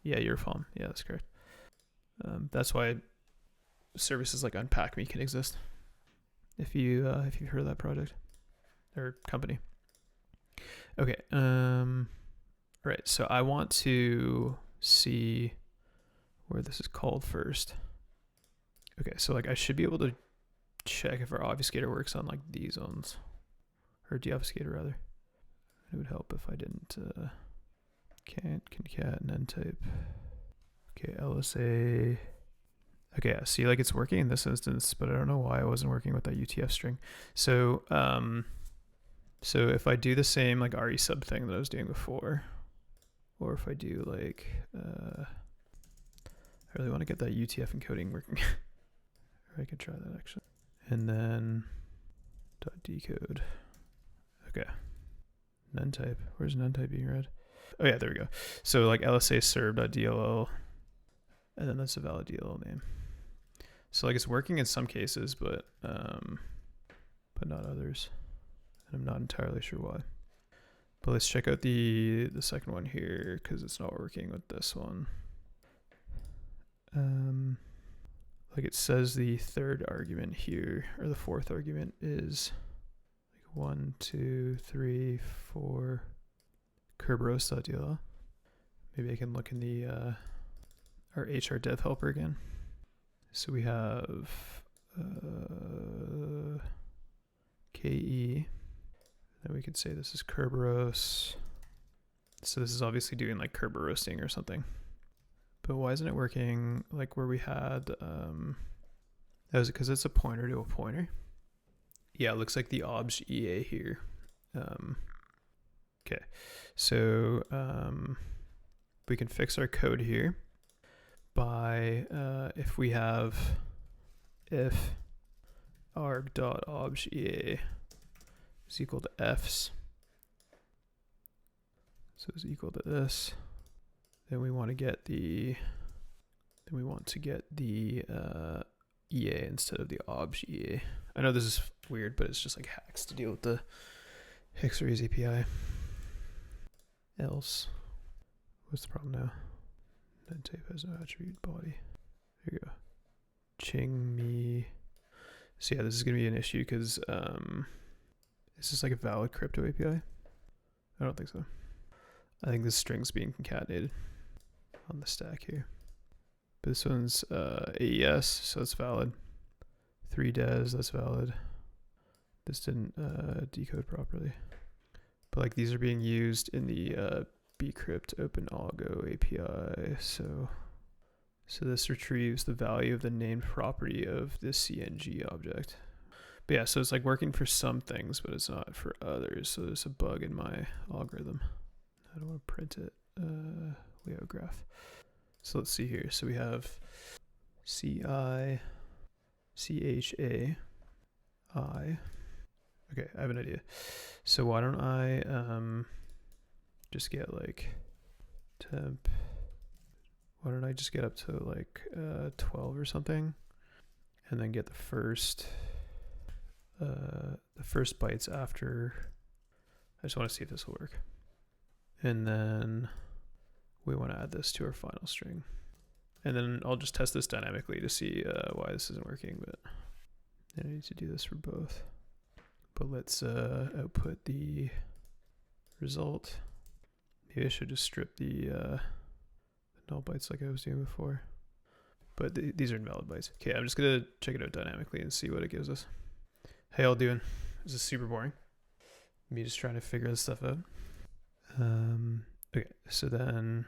your FOM. Yeah, that's correct. That's why services like Unpack Me can exist. If you've heard of that project or company. Okay. Right. So I want to see where this is called first. Okay. So like I should be able to check if our obfuscator works on like these zones, or deobfuscator rather. It would help if I didn't concat and then type. Okay, LSA. Okay, see, like it's working in this instance, but I don't know why it wasn't working with that UTF string. So so if I do the same like RE sub thing that I was doing before, or if I do like I really want to get that UTF encoding working. Or I could try that actually. And then .decode. Okay. None type. Where's none type being read? Oh yeah, there we go. So like LSA serve.dll, and then that's a valid DLL name. So like it's working in some cases, but not others. And I'm not entirely sure why. But let's check out the second one here because it's not working with this one. Like it says the third argument here, or the fourth argument is like 1, 2, 3, 4 Kerberos.dll. Maybe I can look in the our HR dev helper again. So we have KE. Then we could say this is Kerberos. So this is obviously doing like Kerberosting or something. But why isn't it working like where we had, that was because it's a pointer to a pointer. Yeah, it looks like the obj EA here. Okay, so we can fix our code here by if we have if arg.obj EA is equal to f's, so it's equal to this. Then we want to get the EA instead of the obj EA. I know this is weird, but it's just like hacks to deal with the Hex-Rays API. Else, what's the problem now? None type has no attribute body. There you go. Ching me. So yeah, this is gonna be an issue because is this like a valid crypto API? I don't think so. I think this string's being concatenated on the stack here. But this one's AES, so that's valid. 3des, that's valid. This didn't decode properly. But like these are being used in the bcrypt OpenAlgo API, so this retrieves the value of the named property of this CNG object. But yeah, so it's like working for some things, but it's not for others. So there's a bug in my algorithm. I don't want to print it. Layout graph. So let's see here. So we have CI, CHA, I. Okay, I have an idea. So why don't I just get like temp? Why don't I just get up to like 12 or something, and then get the first bytes after. I just want to see if this will work, and then we want to add this to our final string, and then I'll just test this dynamically to see why this isn't working. But I need to do this for both. But let's output the result. Maybe I should just strip the null bytes like I was doing before. But these are invalid bytes. Okay, I'm just going to check it out dynamically and see what it gives us. How y'all doing? This is super boring. Me just trying to figure this stuff out. Okay, so then,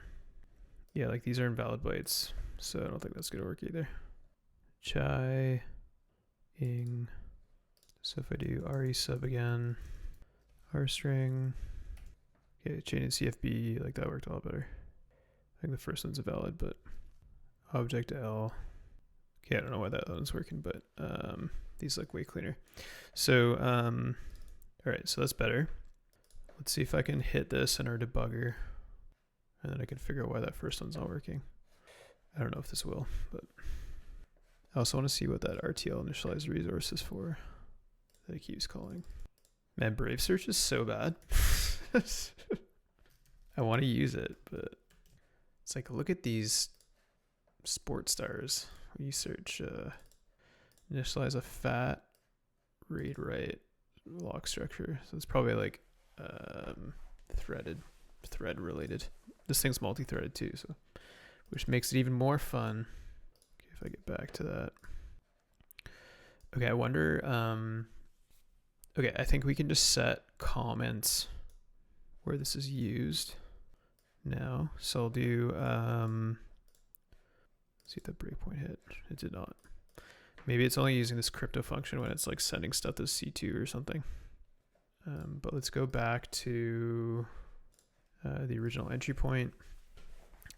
yeah, like these are invalid bytes. So I don't think that's going to work either. Chai, ing. So if I do re sub again, r string, okay, chain and CFB, like that worked a lot better. I think the first one's valid, but object L, okay, I don't know why that one's working, but these look way cleaner. So, all right, so that's better. Let's see if I can hit this in our debugger, and then I can figure out why that first one's not working. I don't know if this will, but I also want to see what that RTL initialize resource is for. That it keeps calling. Man, Brave Search is so bad. I want to use it, but it's like, look at these sports stars. When you search initialize a fat read write lock structure. So it's probably like thread related. This thing's multi-threaded too, so which makes it even more fun. Okay, if I get back to that. Okay, I wonder okay, I think we can just set comments where this is used now. So I'll do, see if the breakpoint hit. It did not. Maybe it's only using this crypto function when it's like sending stuff to C2 or something. But let's go back to the original entry point.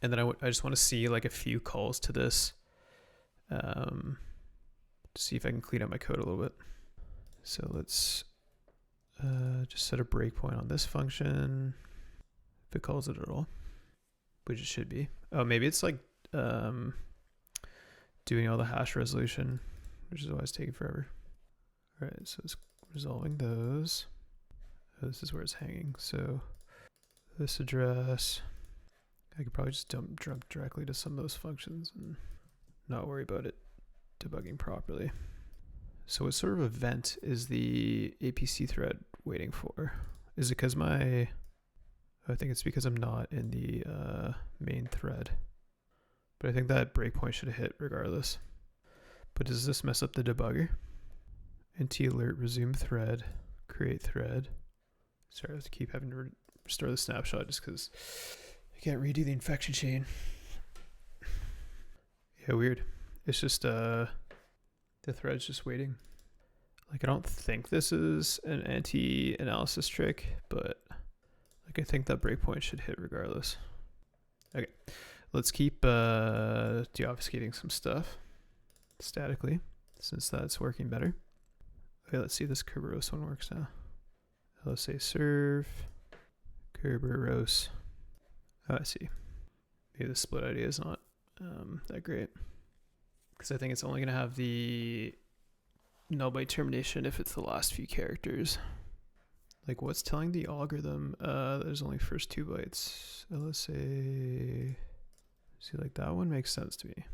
And then I just want to see like a few calls to this to see if I can clean up my code a little bit. So let's just set a breakpoint on this function, if it calls it at all, which it should be. Oh, maybe it's like doing all the hash resolution, which is why it's taking forever. All right, so it's resolving those. Oh, this is where it's hanging. So this address, I could probably just jump directly to some of those functions and not worry about it debugging properly. So what sort of event is the APC thread waiting for? Is it because I think it's because I'm not in the main thread. But I think that breakpoint should hit regardless. But does this mess up the debugger? NT alert, resume thread, create thread. Sorry, I have to keep having to restore the snapshot just because I can't redo the infection chain. Yeah, weird. It's just the thread's just waiting. Like, I don't think this is an anti-analysis trick, but like I think that breakpoint should hit regardless. Okay, let's keep deobfuscating some stuff statically since that's working better. Okay, let's see if this Kerberos one works now. Let's say serve Kerberos. Oh, I see. Maybe the split idea is not that great, because I think it's only going to have the null byte termination if it's the last few characters. Like, what's telling the algorithm there's only first 2 bytes? Let's say, see, like that one makes sense to me.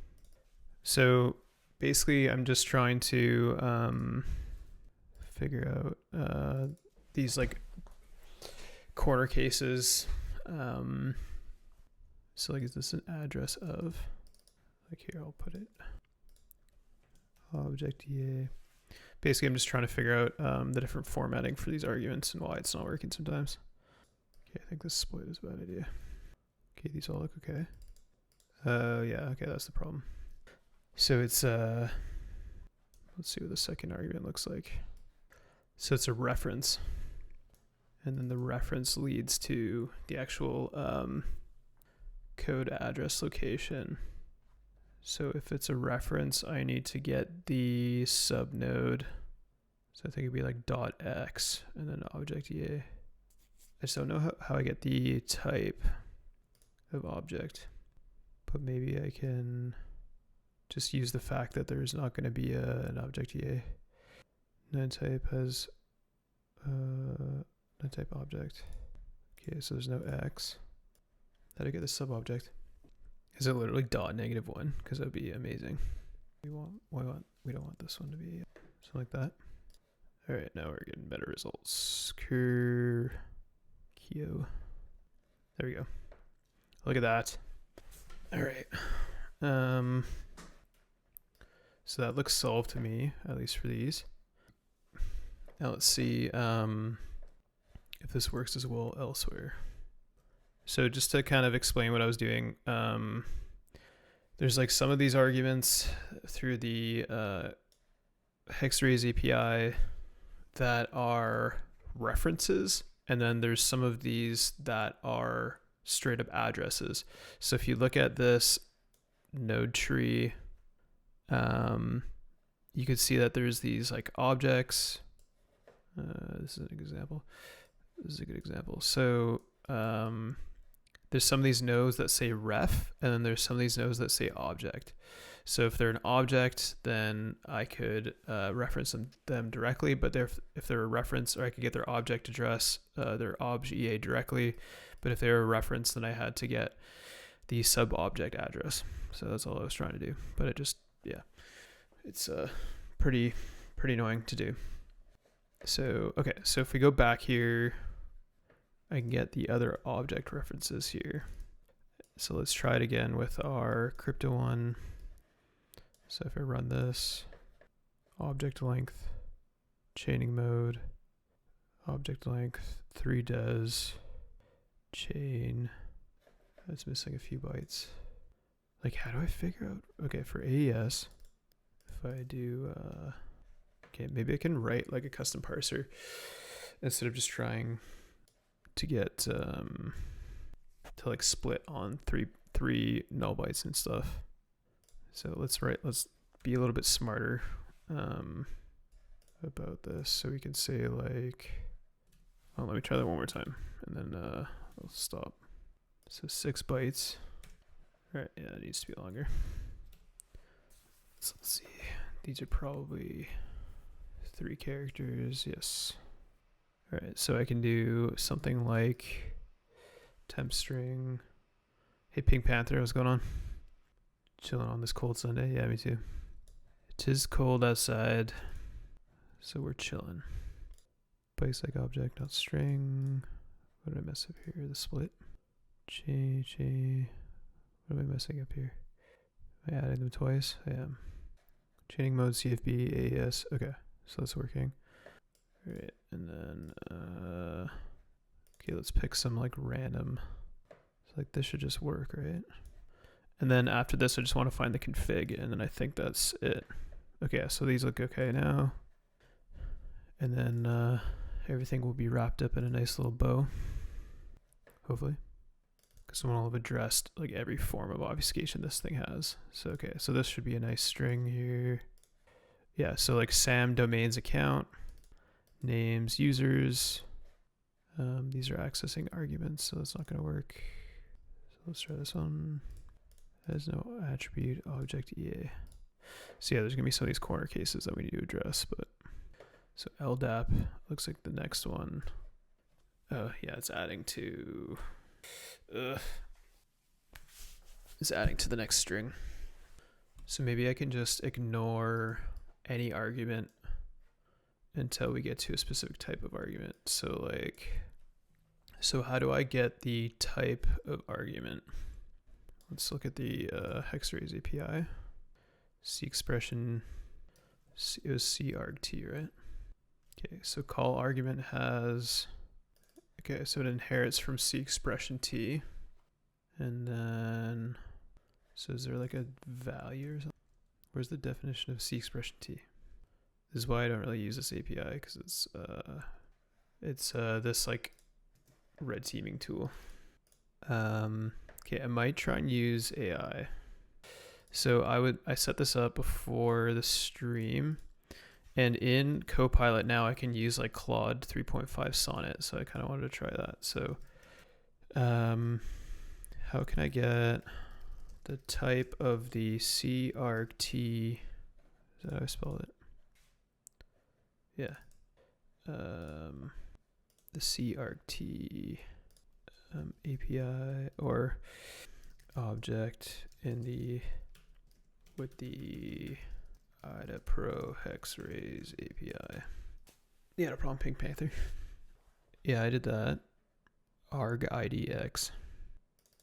So basically, I'm just trying to figure out these like corner cases. So like, is this an address of, like, here, I'll put it, object EA. Basically, I'm just trying to figure out the different formatting for these arguments and why it's not working sometimes. Okay, I think this split is a bad idea. Okay, these all look okay. Yeah, okay, that's the problem. So it's, let's see what the second argument looks like. So it's a reference. And then the reference leads to the actual code address location. So if it's a reference, I need to get the subnode. So I think it'd be like .x and then object EA. I just don't know how I get the type of object, but maybe I can just use the fact that there's not going to be an object EA. Type has type object. Okay, so there's no X. How do I get the sub object? Is it literally .-1? Because that would be amazing. We don't want this one to be something like that. All right, now we're getting better results. Kyo. There we go. Look at that. All right. So that looks solved to me, at least for these. Now let's see if this works as well elsewhere. So just to kind of explain what I was doing, there's like some of these arguments through the Hex-Rays API that are references, and then there's some of these that are straight up addresses. So if you look at this node tree, you could see that there's these like objects. This is an example. This is a good example. So there's some of these nodes that say ref, and then there's some of these nodes that say object. So if they're an object, then I could reference them directly, but if they're a reference, or I could get their object address, their obj EA directly. But if they're a reference, then I had to get the sub object address. So that's all I was trying to do. But it just, yeah, it's pretty annoying to do. So, okay, so if we go back here, I can get the other object references here. So let's try it again with our crypto one. So if I run this, object length, chaining mode, object length, 3des, chain, that's missing a few bytes. Like, how do I figure out, okay, for AES, if I do, okay, maybe I can write like a custom parser instead of just trying to get to to like split on three null bytes and stuff. So let's be a little bit smarter about this. So we can say like, oh, let me try that one more time, and then I'll stop. So 6 bytes. All right, yeah, it needs to be longer. So let's see. These are probably 3 characters. Yes. All right, so I can do something like temp string. Hey, Pink Panther, what's going on? Chilling on this cold Sunday. Yeah, me too. It is cold outside, so we're chilling. Place like object, not string. What did I mess up here? The split. What am I messing up here? Am I adding them twice? I am. Chaining mode, CFB, AES. Okay, so that's working. All right, and then, okay, let's pick some like random. So like this should just work, right? And then after this, I just want to find the config, and then I think that's it. Okay, so these look okay now. And then everything will be wrapped up in a nice little bow, hopefully. Because someone will have addressed like every form of obfuscation this thing has. So okay, so this should be a nice string here. Yeah, so like SAM domains account, names, users. These are accessing arguments, so that's not going to work. So let's try this one. Has no attribute object EA. So yeah, there's gonna be some of these corner cases that we need to address, but so LDAP looks like the next one. Oh yeah, it's adding to it's adding to the next string. So maybe I can just ignore any argument until we get to a specific type of argument. So like, so how do I get the type of argument? Let's look at the Hex-Rays API. C expression, it was cargt, right? Okay, so call argument has, okay, so it inherits from C expression T. And then, so is there like a value or something? Where's the definition of C expression T? This is why I don't really use this API, because it's this like red teaming tool. Okay, I might try and use AI. So I set this up before the stream, and in Copilot now I can use like Claude 3.5 Sonnet. So I kind of wanted to try that. So, how can I get the type of the CRT? Is that how I spelled it? Yeah. The CRT API or object in the with the IDA Pro Hex-Rays API. Yeah, no problem, Pink Panther. Yeah, I did that. Arg IDX.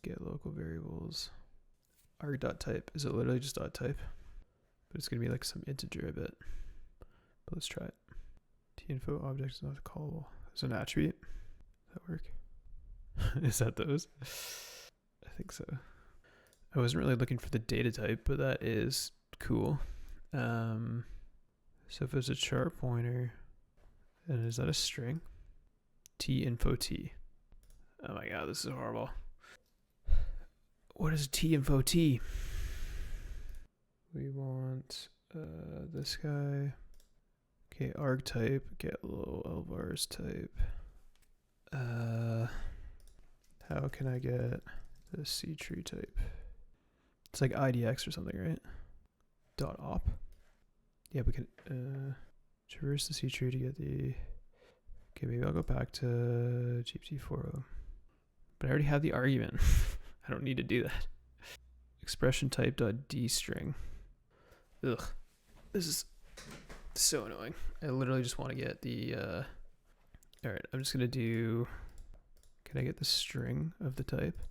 Get local variables. Arg.type. Is it literally just .type? But it's gonna be like some integer, I bet. But let's try it. Tinfo object is not callable. Is it an attribute? Does that work? Is that those? I think so. I wasn't really looking for the data type, but that is cool. So if it's a chart pointer, and is that a string? Tinfo T. Oh my god, this is horrible. What is Tinfo T? We want this guy. Okay, arg type, get low lvars type. How can I get the C tree type? It's like IDX or something, right? .op. Yeah, we can traverse the C tree to get the. Okay, maybe I'll go back to GPT-4o. But I already have the argument. I don't need to do that. Expression type.dstring. Ugh, this is so annoying. I literally just want to get the. All right, I'm just gonna do. Can I get the string of the type?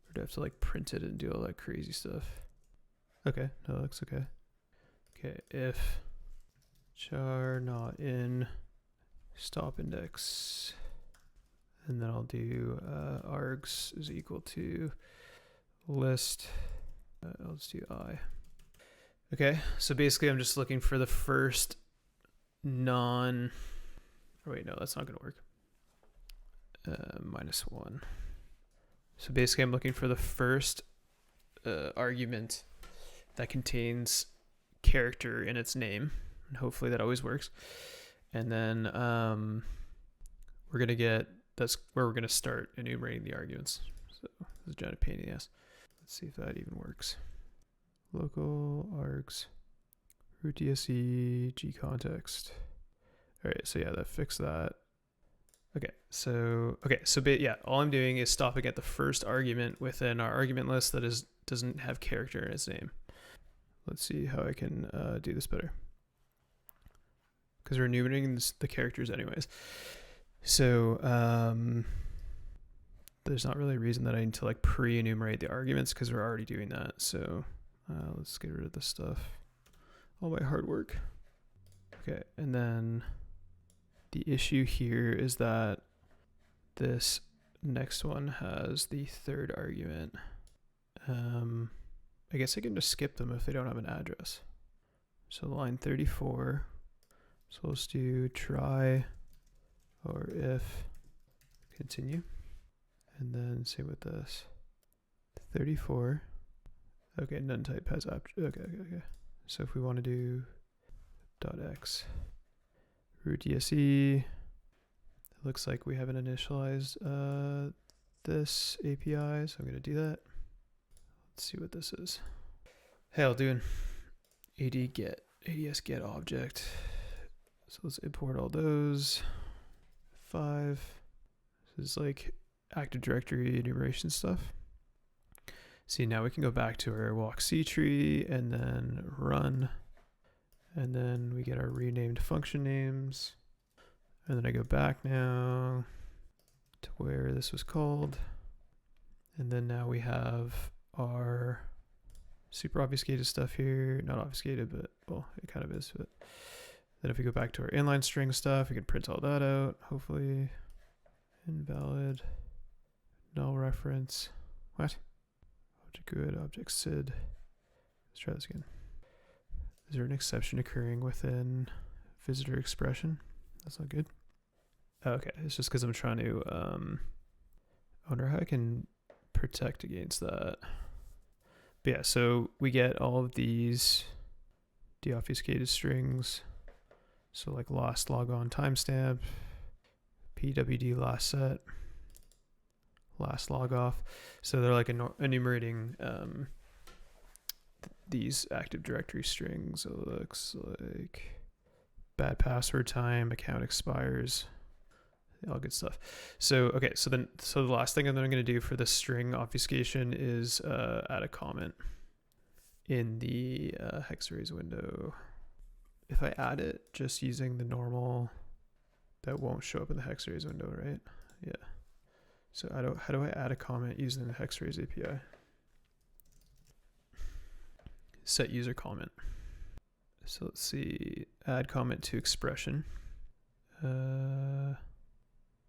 Or do I have to like print it and do all that crazy stuff? Okay, no, that looks okay. Okay, if char not in stop index, and then I'll do args is equal to list. Let's do I. Okay, so basically I'm just looking for the first non. Oh wait, no, that's not gonna work. -1. So basically I'm looking for the first argument that contains character in its name, and hopefully that always works. And then we're gonna get, that's where we're gonna start enumerating the arguments. So this is a giant pain in the ass. Let's see if that even works. Local args root DSE G context. All right, so yeah, that fixed that. Okay, so yeah, all I'm doing is stopping at the first argument within our argument list that doesn't have character in its name. Let's see how I can do this better, because we're enumerating the characters anyways. So there's not really a reason that I need to like pre-enumerate the arguments, because we're already doing that. So let's get rid of this stuff, all my hard work. Okay, and then the issue here is that this next one has the third argument. I guess I can just skip them if they don't have an address. So line 34, so let's do try or if continue. And then same with this. 34. Okay, none type has okay. So if we want to do .x root DSE, it looks like we haven't initialized this API, so I'm going to do that. Let's see what this is. Hey, I'll do an ads get object. So let's import all those. 5. This is like Active Directory enumeration stuff. See, now we can go back to our walk C tree and then run. And then we get our renamed function names. And then I go back now to where this was called. And then now we have our super obfuscated stuff here. Not obfuscated, but well, it kind of is. But then if we go back to our inline string stuff, we can print all that out, hopefully. Invalid. Null reference. What? Object good, object SID. Let's try this again. Is there an exception occurring within visitor expression? That's not good. Okay, it's just because I'm trying to, I wonder how I can protect against that. But yeah, so we get all of these deobfuscated strings. So like last logon timestamp, PWD last set, last log off. So they're like enumerating these Active Directory strings. It looks like bad password time, account expires, all good stuff. So okay, so the last thing that I'm going to do for the string obfuscation is add a comment in the Hex-Rays window. If I add it just using the normal, that won't show up in the Hex-Rays window, right? Yeah. So how do I add a comment using the Hex-Rays API? Set user comment. So let's see, add comment to expression.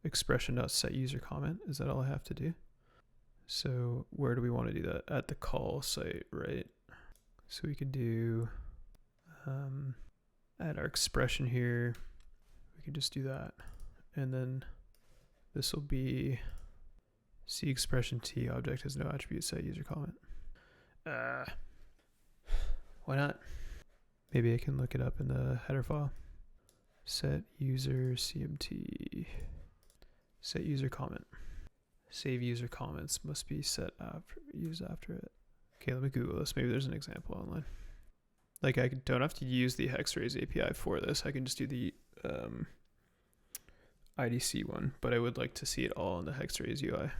Expression.set user comment. Is that all I have to do? So where do we want to do that? At the call site, right? So we could do add our expression here. We could just do that. And then this will be C expression T object has no attribute set user comment. Why not? Maybe I can look it up in the header file. Set user CMT. Set user comment. Save user comments must be set after, used after it. Okay, let me Google this. Maybe there's an example online. Like I don't have to use the Hex-Rays API for this. I can just do the IDC one, but I would like to see it all in the Hex-Rays UI.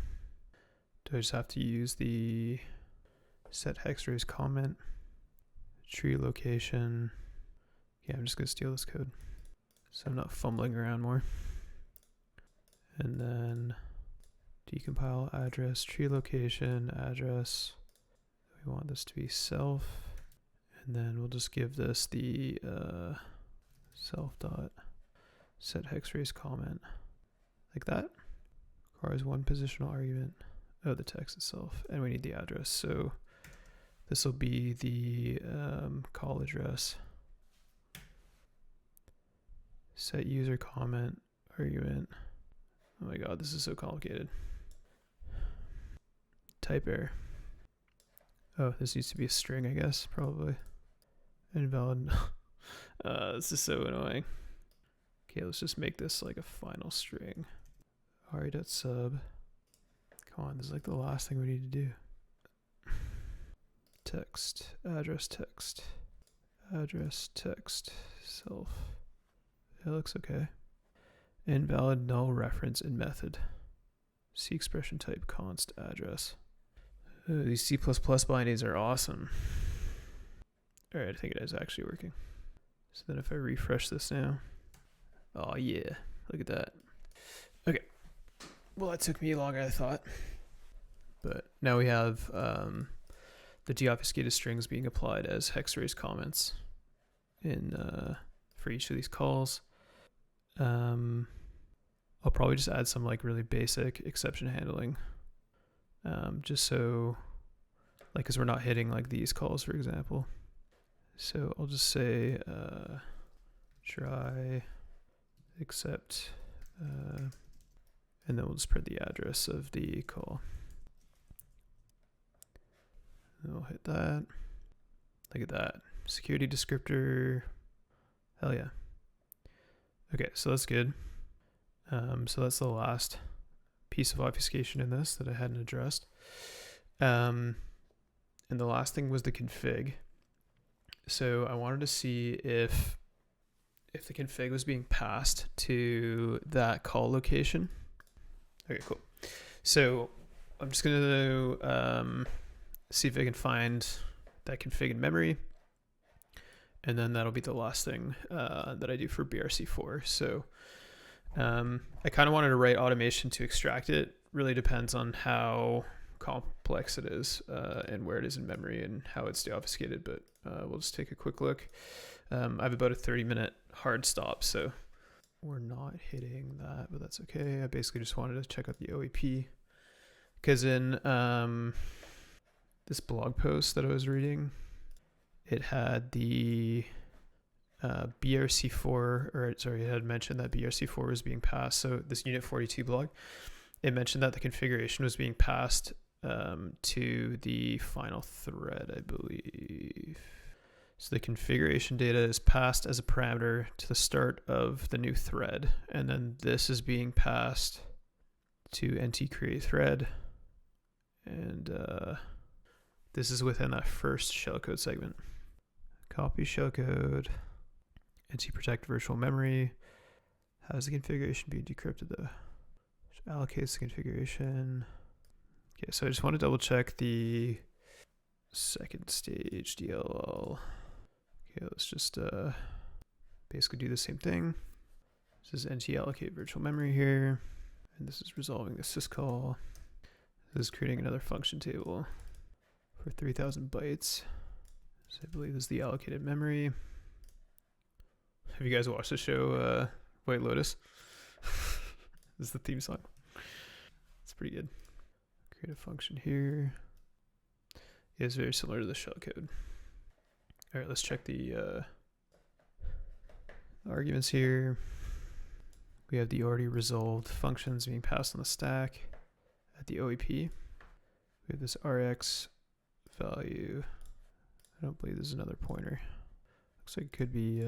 Do I just have to use the set Hex-Rays comment, tree location? Yeah, I'm just gonna steal this code so I'm not fumbling around more. And then decompile address, tree location, address. We want this to be self. And then we'll just give this the self dot set Hex-Rays comment like that. Requires one positional argument. Oh, the text itself, and we need the address. So this will be the call address. Set user comment argument. Oh my god, this is so complicated. type error. Oh, this needs to be a string, I guess, probably. Invalid. This is so annoying. Okay, let's just make this like a final string. Ari.sub. Come on, this is like the last thing we need to do. Text, address text, address text, self. It looks okay. Invalid null reference in method. C expression type const address. These C++ bindings are awesome. Alright, I think it is actually working. So then if I refresh this now. Oh yeah, look at that. Okay. Well, that took me longer than I thought. But now we have the deobfuscated strings being applied as Hex-Rays comments in for each of these calls. I'll probably just add some like really basic exception handling, just so, like, because we're not hitting like these calls, for example. So I'll just say try except, and then we'll just print the address of the call. And we'll hit that. Look at that. Security descriptor. Hell yeah. Okay, so that's good. So that's the last piece of obfuscation in this that I hadn't addressed. And the last thing was the config. So I wanted to see if the config was being passed to that call location. Okay, cool. So I'm just going to see if I can find that config in memory. And then that'll be the last thing that I do for BRC4. So I kind of wanted to write automation to extract it. Really depends on how complex it is and where it is in memory and how it's deobfuscated. But we'll just take a quick look. I have about a 30-minute hard stop, so we're not hitting that, but that's okay. I basically just wanted to check out the OEP. Because in this blog post that I was reading, it had the BRC4, or sorry, it had mentioned that BRC4 was being passed. So this Unit 42 blog, it mentioned that the configuration was being passed to the final thread, I believe. So the configuration data is passed as a parameter to the start of the new thread. And then this is being passed to NT create thread. And this is within that first shellcode segment. Copy shellcode, NT protect virtual memory. How's the configuration being decrypted though? Which allocates the configuration. Okay, so I just want to double check the second stage DLL. Okay, let's just basically do the same thing. This is NT allocate virtual memory here. And this is resolving the syscall. This is creating another function table for 3000 bytes. So I believe this is the allocated memory. Have you guys watched the show White Lotus? This is the theme song. It's pretty good. Create a function here. Yeah, it's very similar to the shellcode. All right, let's check the arguments here. We have the already resolved functions being passed on the stack at the OEP. We have this RX value. I don't believe there's another pointer. Looks like it could be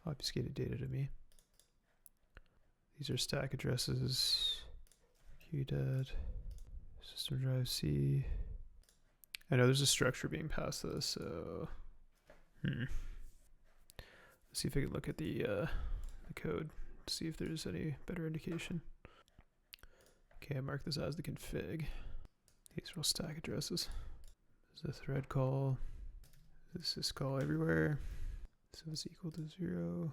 obfuscated data to me. These are stack addresses. QDAD, system drive C. I know there's a structure being passed to this, so let's see if I can look at the code to see if there's any better indication. Okay, I mark this as the config. These are all stack addresses. There's a thread call. This is call everywhere. So it's equal to 0.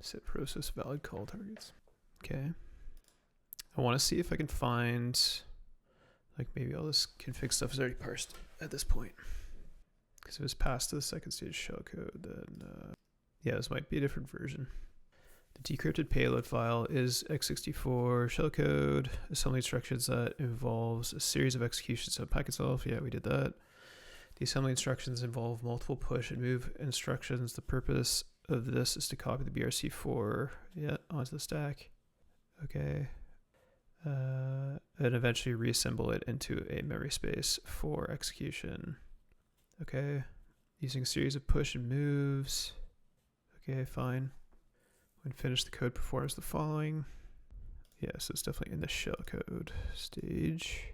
Set process valid call targets. Okay. I want to see if I can find, like, maybe all this config stuff is already parsed at this point. Because if it's passed to the second stage shellcode, then yeah, this might be a different version. The decrypted payload file is x64 shellcode, assembly instructions that involves a series of executions of packet itself. Yeah, we did that. The assembly instructions involve multiple push and move instructions. The purpose of this is to copy the BRC4 onto the stack. Okay. and eventually reassemble it into a memory space for execution. Okay, using a series of push and moves. Okay, fine. When finished, the code performs the following. Yeah, so it's definitely in the shellcode stage.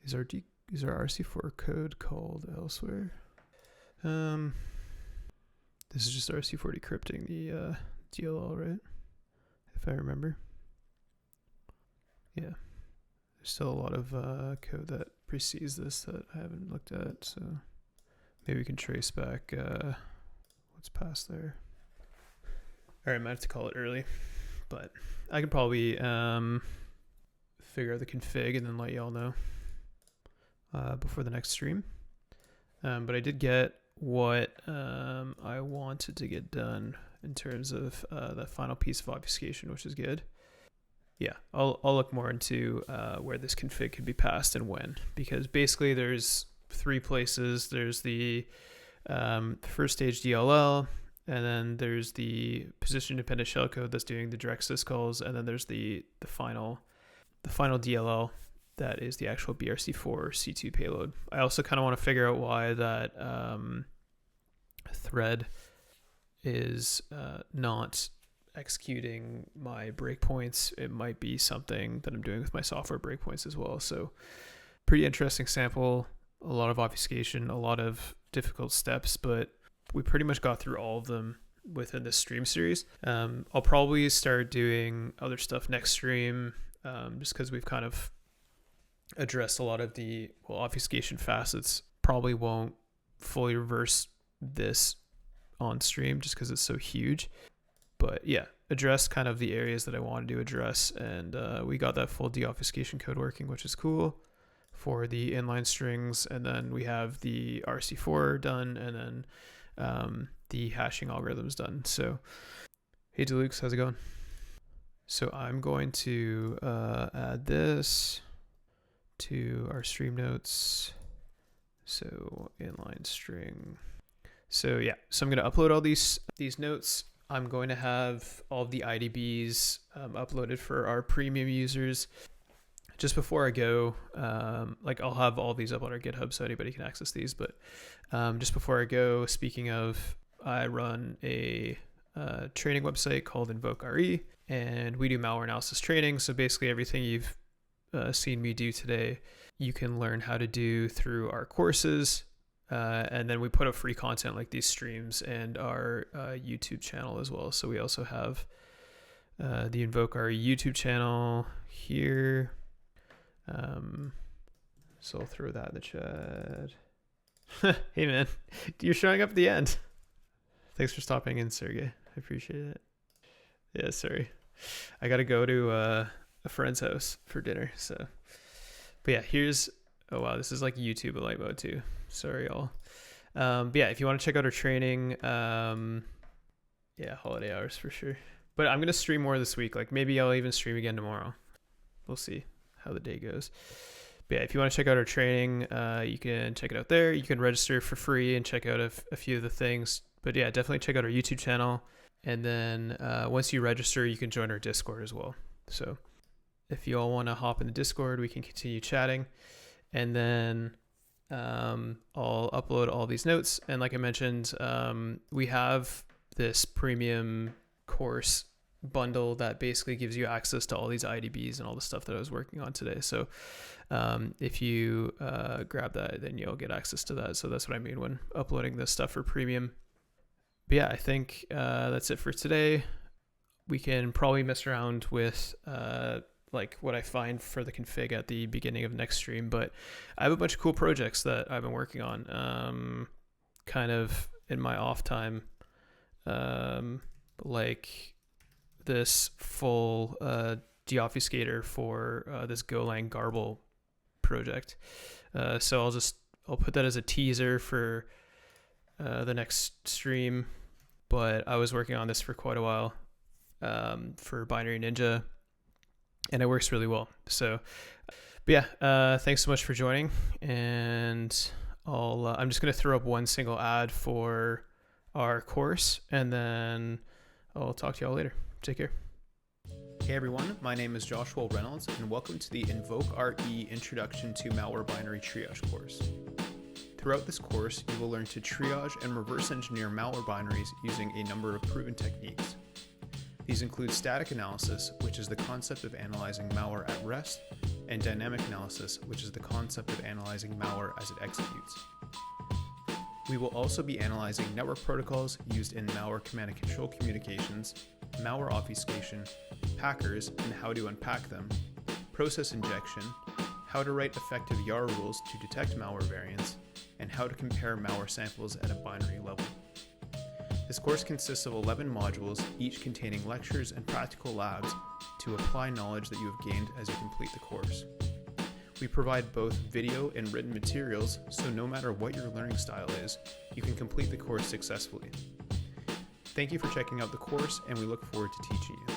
Is our RC4 code called elsewhere? This is just RC4 decrypting the DLL, right? If I remember. Yeah. There's still a lot of code that precedes this that I haven't looked at, so maybe we can trace back what's past there. All right, I might have to call it early, but I can probably figure out the config and then let y'all know before the next stream. But I did get what I wanted to get done in terms of that final piece of obfuscation, which is good. Yeah, I'll look more into where this config could be passed and when, because basically there's 3 places. There's the first stage DLL, and then there's the position independent shellcode that's doing the direct syscalls, and then there's the final DLL that is the actual BRC4 C2 payload. I also kind of want to figure out why that thread is not executing my breakpoints. It might be something that I'm doing with my software breakpoints as well. So pretty interesting sample, a lot of obfuscation, a lot of difficult steps, but we pretty much got through all of them within this stream series. I'll probably start doing other stuff next stream, just because we've kind of addressed a lot of the obfuscation facets. Probably won't fully reverse this on stream just because it's so huge. But yeah, address kind of the areas that I wanted to address, and we got that full deobfuscation code working, which is cool for the inline strings. And then we have the RC4 done, and then the hashing algorithms done. So hey Deluxe, how's it going? So I'm going to add this to our stream notes. So inline string. So yeah, so I'm going to upload all these notes. I'm going to have all of the IDBs uploaded for our premium users. Just before I go, like I'll have all these up on our GitHub so anybody can access these. But just before I go, speaking of, I run a training website called InvokeRE, and we do malware analysis training. So basically everything you've seen me do today, you can learn how to do through our courses. And then we put up free content like these streams and our YouTube channel as well. So we also have the InvokeRE YouTube channel here. So I'll throw that in the chat. Hey man, you're showing up at the end. Thanks for stopping in, Sergey. I appreciate it. Yeah, sorry. I got to go to a friend's house for dinner. So, but yeah, here's, oh wow, this is like YouTube light mode too. Sorry, y'all. But yeah, if you want to check out our training, yeah, holiday hours for sure. But I'm going to stream more this week. Like maybe I'll even stream again tomorrow. We'll see how the day goes. But yeah, if you want to check out our training, you can check it out there. You can register for free and check out a few of the things. But yeah, definitely check out our YouTube channel. And then once you register, you can join our Discord as well. So if you all want to hop in the Discord, we can continue chatting. And then I'll upload all these notes. And like I mentioned, we have this premium course bundle that basically gives you access to all these IDBs and all the stuff that I was working on today. So if you grab that, then you'll get access to that. So that's what I mean when uploading this stuff for premium. But yeah, I think that's it for today. We can probably mess around with like what I find for the config at the beginning of next stream, but I have a bunch of cool projects that I've been working on kind of in my off time, like this full deobfuscator for this Golang Garble project. So I'll put that as a teaser for the next stream, but I was working on this for quite a while for Binary Ninja, and it works really well. So, but yeah, thanks so much for joining, and I'm just going to throw up one single ad for our course, and then I'll talk to y'all later. Take care. Hey everyone, my name is Joshua Reynolds and welcome to the Invoke RE Introduction to Malware Binary Triage course. Throughout this course, you will learn to triage and reverse engineer malware binaries using a number of proven techniques. These include static analysis, which is the concept of analyzing malware at rest, and dynamic analysis, which is the concept of analyzing malware as it executes. We will also be analyzing network protocols used in malware command and control communications, malware obfuscation, packers and how to unpack them, process injection, how to write effective YAR rules to detect malware variants, and how to compare malware samples at a binary level. This course consists of 11 modules, each containing lectures and practical labs to apply knowledge that you have gained as you complete the course. We provide both video and written materials, so no matter what your learning style is, you can complete the course successfully. Thank you for checking out the course, and we look forward to teaching you.